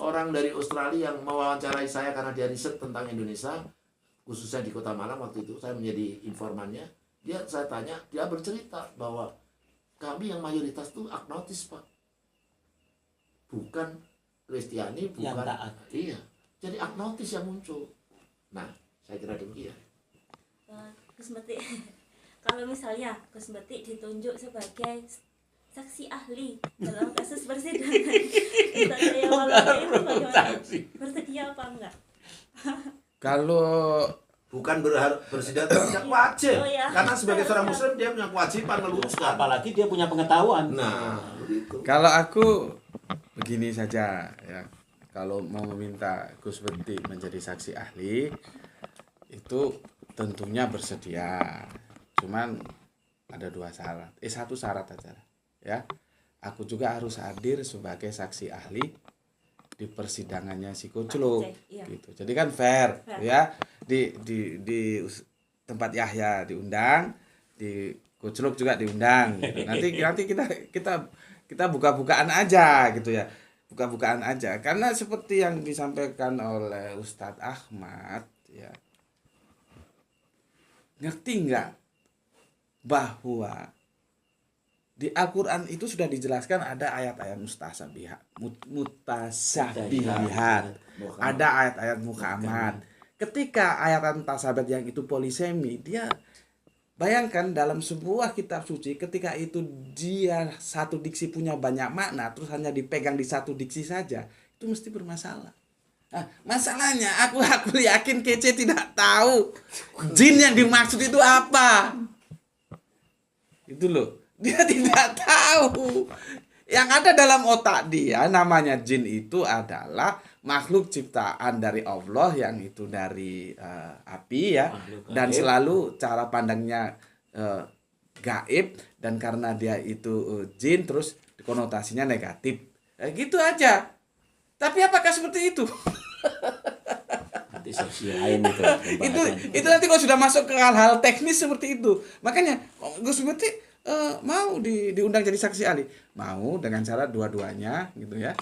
orang dari Australia yang mewawancarai saya karena dia riset tentang Indonesia, khususnya di Kota Malang waktu itu. Saya menjadi informannya. Saya tanya, dia bercerita bahwa kami yang mayoritas itu agnotis, Pak. Bukan Kristiani, bukan Yang taat. Iya. Jadi agnotis yang muncul. Nah, saya kira demikian. Gus Metik, kalau misalnya Gus Metik ditunjuk sebagai saksi ahli dalam kasus persidangan Ustaz Yahya Maulana itu bagaimana? Bersedia apa enggak? Kalau Bukan berharap bersidang tidak wajib. Oh, iya. Karena sebagai seorang muslim dia punya kewajiban meluruskan. Apalagi dia punya pengetahuan. Nah, begitu. Kalau aku begini saja ya, kalau mau meminta Gus Metik menjadi saksi ahli itu tentunya bersedia. Cuman ada dua syarat. Satu syarat aja ya. Aku juga harus hadir sebagai saksi ahli di persidangannya si Kucluk Iya. gitu. Jadi kan fair. Ya. Di tempat Yahya diundang, di Kucluk juga diundang gitu. Nanti kita buka-bukaan aja gitu ya. Buka-bukaan aja karena seperti yang disampaikan oleh Ustadz Ahmad ya. Ngerti nggak bahwa di Al-Quran itu sudah dijelaskan ada ayat-ayat mutasabihat, ada ayat-ayat muhkamat. Ketika ayat mutasabihat yang itu polisemi, dia bayangkan dalam sebuah kitab suci ketika itu dia satu diksi punya banyak makna terus hanya dipegang di satu diksi saja, itu mesti bermasalah. Nah, masalahnya aku yakin Kece tidak tahu jin yang dimaksud itu apa. Itu loh. Dia tidak tahu. Yang ada dalam otak dia namanya jin itu adalah makhluk ciptaan dari Allah yang itu dari api ya. Dan selalu cara pandangnya gaib. Dan karena dia itu jin terus konotasinya negatif. Gitu aja. Tapi apakah seperti itu? Nanti sesi lain itu nanti kalau sudah masuk ke hal-hal teknis seperti itu. Makanya Gus Metik mau diundang jadi saksi ahli, mau dengan cara dua-duanya gitu ya.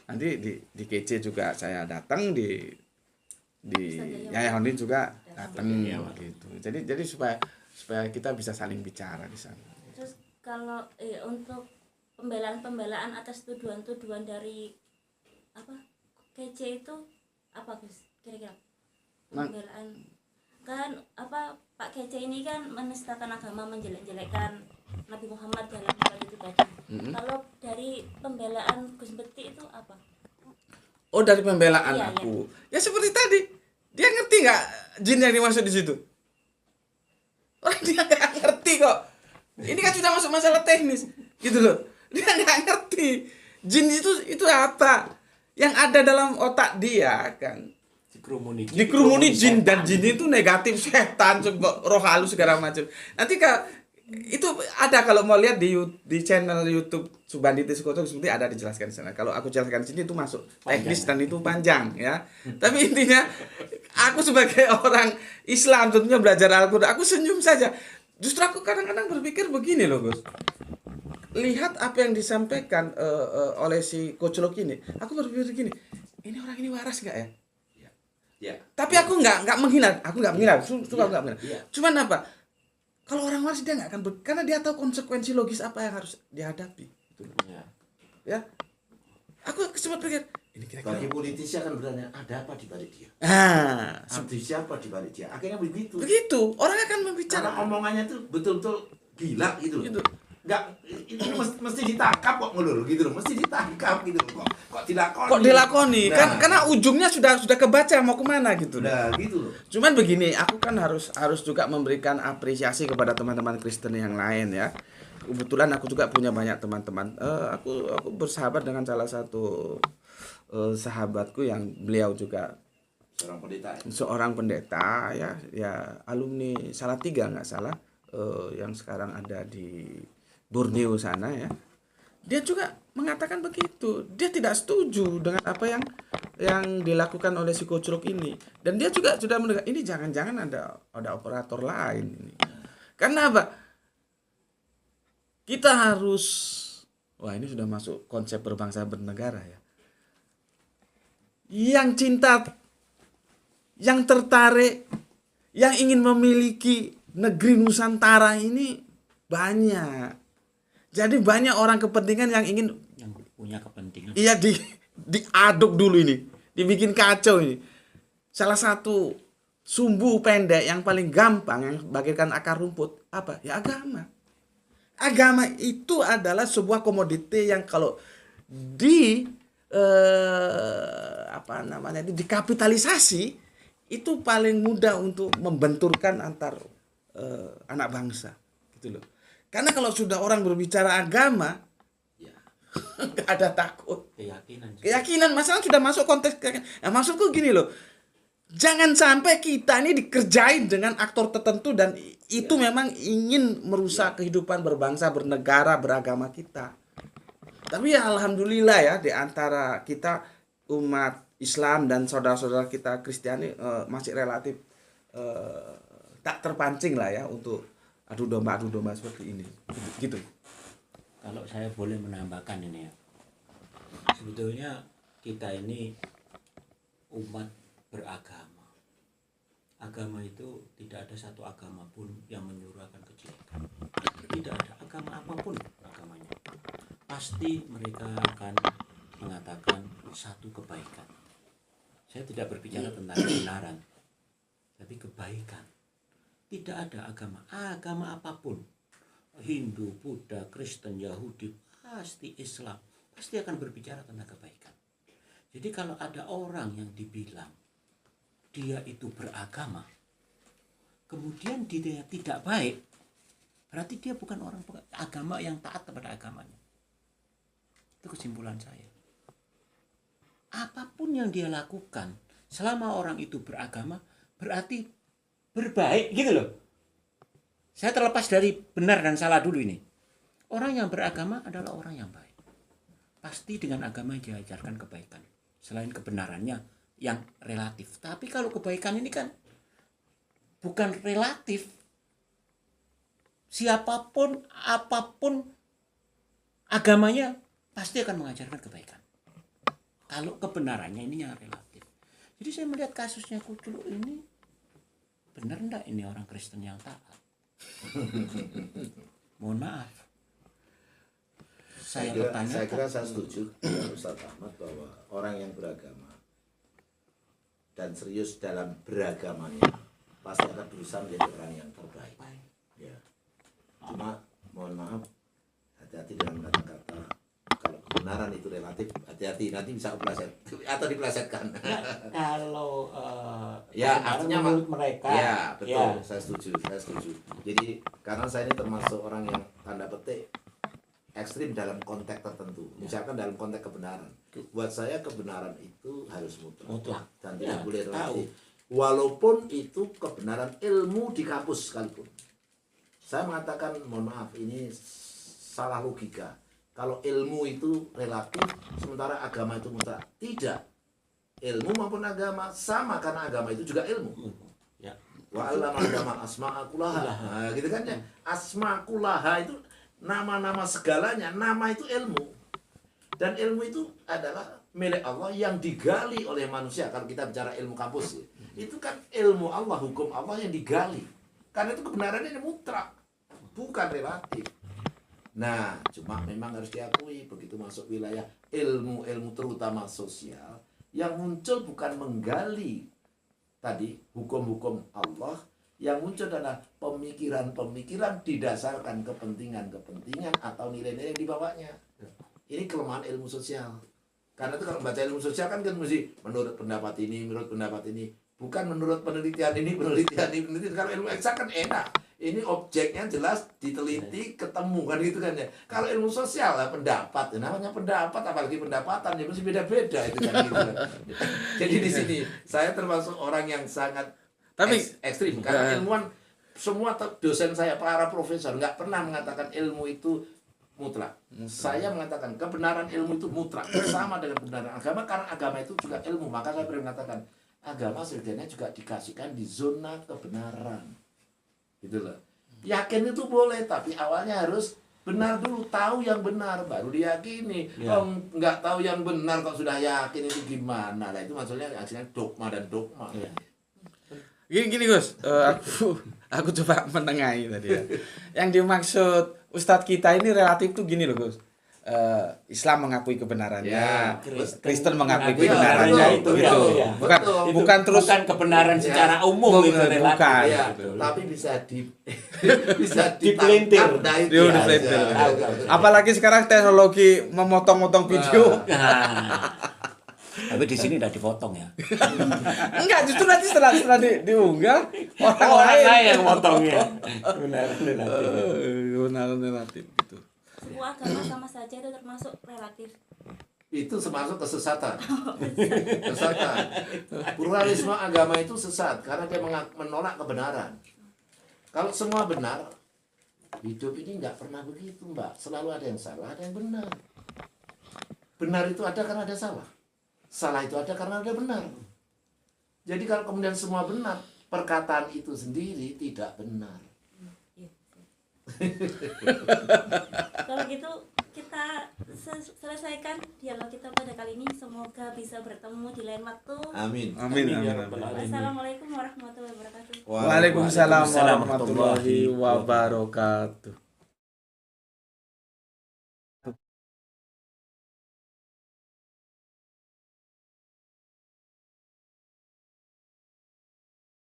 Nanti di KC juga saya datang, di Yahya Honi juga datang gitu. Jadi supaya kita bisa saling bicara di sana. Terus kalau untuk pembelaan atas tuduhan dari KC itu apa Gus kira-kira pembelaan? Kan Pak KC ini kan menistakan agama, menjelek-jelekkan Nabi Muhammad dalam hal itu tadi. Kalau dari pembelaan Gus Metik itu apa? Oh, dari pembelaan Iya, aku. Ya seperti tadi. Dia ngerti nggak jin yang dimaksud di situ? Oh, dia nggak ngerti kok. Ini kan sudah masuk masalah teknis, gitu loh. Dia nggak ngerti jin itu apa. Yang ada dalam otak dia kan dikerumuni jin, dan jin itu negatif, setan, roh halus segala macam. Nanti itu ada kalau mau lihat di channel YouTube Subanditi Sukoto seperti ada dijelaskan di sana. Kalau aku jelaskan di sini itu masuk teknis dan itu panjang ya. Tapi intinya aku sebagai orang Islam tentunya belajar Al-Qur'an, aku senyum saja. Justru aku kadang-kadang berpikir begini loh, Gus. Lihat apa yang disampaikan oleh si Kucluk ini. Aku berpikir gini, ini orang ini waras nggak ya? Ya. Tapi aku nggak menghina, aku nggak menghina, suka nggak menghina. Cuman apa? Kalau orang waras dia nggak akan karena dia tahu konsekuensi logis apa yang harus dihadapi. Ya, aku sempat pikir ini kira-kira. Bagi politisi akan bertanya ada apa di balik dia? Abdi siapa di balik dia? Akhirnya begitu. Begitu, orang akan membicara. Karena omongannya itu betul-betul gila gitu loh. Gitu. Enggak, ini mesti ditangkap kok ngulur gitu loh, mesti ditangkap gitu loh. Kok dilakoni Nah. kan karena ujungnya sudah kebaca mau kemana gitu. Nah, gitu loh. Cuman begini, aku kan harus juga memberikan apresiasi kepada teman-teman Kristen yang lain ya. kebetulan aku juga punya banyak teman-teman. Aku bersahabat dengan salah satu sahabatku yang beliau juga Seorang pendeta. seorang pendeta, ya alumni Salatiga nggak salah, yang sekarang ada di Borneo sana ya. Dia juga mengatakan begitu. Dia tidak setuju dengan apa yang dilakukan oleh si Kocrok ini. Dan dia juga sudah mendengar ini jangan-jangan ada operator lain ini. Karena apa? Kita harus, wah ini sudah masuk konsep berbangsa bernegara ya. Yang cinta, yang tertarik, yang ingin memiliki negeri Nusantara ini banyak. Jadi banyak orang kepentingan yang ingin yang punya kepentingan. iya diaduk dulu ini, dibikin kacau ini. Salah satu sumbu pendek yang paling gampang yang bagaikan akar rumput apa? Ya agama. Agama itu adalah sebuah komoditi yang kalau dikapitalisasi itu paling mudah untuk membenturkan antar anak bangsa, gitu loh. Karena kalau sudah orang berbicara agama, Ya. nggak ada takut. Keyakinan. Keyakinan, masalah sudah masuk konteks keyakinan. Nah, maksudku gini loh, jangan sampai kita ini dikerjain dengan aktor tertentu dan itu memang ingin merusak kehidupan berbangsa, bernegara, beragama kita. Tapi ya alhamdulillah ya, di antara kita umat Islam dan saudara-saudara kita Kristiani masih relatif tak terpancing lah ya untuk adu domba seperti ini, gitu. Kalau saya boleh menambahkan ini ya, sebetulnya kita ini umat beragama. Agama itu tidak ada satu agama pun yang menyuruh akan kejelekan. Tidak ada agama apapun agamanya. Pasti mereka akan mengatakan satu kebaikan. Saya tidak berbicara tentang kebenaran, tapi kebaikan. Tidak ada agama apapun, Hindu, Buddha, Kristen, Yahudi, pasti Islam, pasti akan berbicara tentang kebaikan. Jadi kalau ada orang yang dibilang dia itu beragama, kemudian dia tidak baik, berarti dia bukan orang agama yang taat kepada agamanya. Itu kesimpulan saya. Apapun yang dia lakukan, selama orang itu beragama, berarti berbaik gitu loh. Saya terlepas dari benar dan salah dulu ini. Orang yang beragama adalah orang yang baik. Pasti dengan agama diajarkan kebaikan. Selain kebenarannya yang relatif. Tapi kalau kebaikan ini kan bukan relatif. Siapapun, apapun agamanya pasti akan mengajarkan kebaikan. Kalau kebenarannya ini yang relatif. Jadi saya melihat kasusnya Kuculuk ini, benar enggak ini orang Kristen yang taat? Mohon maaf. Saya kira saya setuju dengan Ustaz Ahmad bahwa orang yang beragama dan serius dalam beragamanya pasti akan berusaha menjadi orang yang terbaik. Ya. Cuma mohon maaf, hati-hati dengan kata-kata. Kalau kebenaran itu relatif, hati-hati nanti bisa kepleset atau diplesetkan. Kalau Ya artinya menurut mereka, ya betul, ya. saya setuju. Jadi karena saya ini termasuk orang yang tanda petik ekstrim dalam konteks tertentu, misalkan dalam konteks kebenaran. Buat saya kebenaran itu harus mutlak dan tidak boleh relatif. Walaupun itu kebenaran ilmu di kampus sekalipun. Saya mengatakan mohon maaf ini salah logika. Kalau ilmu itu relatif, sementara agama itu mutlak. Tidak. Ilmu maupun agama sama karena agama itu juga ilmu. Ya. Wa allama agama asma'akulaha. Nah, gitu kan ya. Asma'akulaha itu nama-nama segalanya. Nama itu ilmu. Dan ilmu itu adalah milik Allah yang digali oleh manusia. Kalau kita bicara ilmu kampus, itu kan ilmu Allah, hukum Allah yang digali. Karena itu kebenarannya mutlak, bukan relatif. Nah, cuma memang harus diakui begitu masuk wilayah ilmu-ilmu terutama sosial yang muncul bukan menggali tadi hukum-hukum Allah, yang muncul adalah pemikiran-pemikiran didasarkan kepentingan-kepentingan atau nilai-nilai yang dibawanya. Ini kelemahan ilmu sosial. Karena itu kalau membaca ilmu sosial kan mesti menurut pendapat ini, bukan menurut penelitian ini. Kalau ilmu eksak kan enak. ini objeknya jelas diteliti, ketemu kan gitu kan ya. Kalau ilmu sosial lah pendapat, ya, namanya pendapat apalagi pendapatan ya mesti beda-beda itu kan gitu. Jadi di sini saya termasuk orang yang sangat ekstrim karena ilmuwan semua dosen saya, para profesor nggak pernah mengatakan ilmu itu mutlak. Saya mengatakan kebenaran ilmu itu mutlak bersama dengan kebenaran agama karena agama itu juga ilmu. Maka saya pernah mengatakan agama sebenarnya juga dikasihkan di zona kebenaran. Gitu loh. Yakin itu boleh, tapi awalnya harus benar dulu, tahu yang benar baru diyakini. Kalau nggak tahu yang benar kok sudah yakin itu gimana? Lah itu maksudnya dogma dan dogma. Gini Gus, aku coba menengahi tadi ya. Yang dimaksud Ustadz kita ini relatif tuh gini loh Gus. Islam mengakui kebenarannya, Ya, Kristen mengakui Iya, kebenarannya betul, itu. betul, Bukan betul. bukan terus bukan kebenaran secara umum itu bukan. relatif. Ya, betul. tapi bisa bisa Dipelintir. ditangkap, nah, itu Dia udah aja. pelintir. Tahu. Apalagi sekarang teknologi memotong-motong video. Nah, tapi di sini udah dipotong ya. Enggak, justru nanti setelah diunggah orang Orang lain lain yang motongnya. Benar relatif. benar relatif gitu. Semua agama sama saja itu termasuk relatif. Itu termasuk kesesatan. Kesesatan. Pluralisme agama itu sesat karena dia menolak kebenaran. Kalau semua benar, hidup ini nggak pernah begitu, Mbak. Selalu ada yang salah, ada yang benar. Benar itu ada karena ada salah. Salah itu ada karena ada benar. Jadi kalau kemudian semua benar, perkataan itu sendiri tidak benar. Kalau gitu kita selesaikan dialog kita pada kali ini. Semoga bisa bertemu di lain waktu. Amin. Amin Ya amin. Rabbal Alamin. Assalamualaikum warahmatullahi wabarakatuh. Waalaikumsalam warahmatullahi wabarakatuh.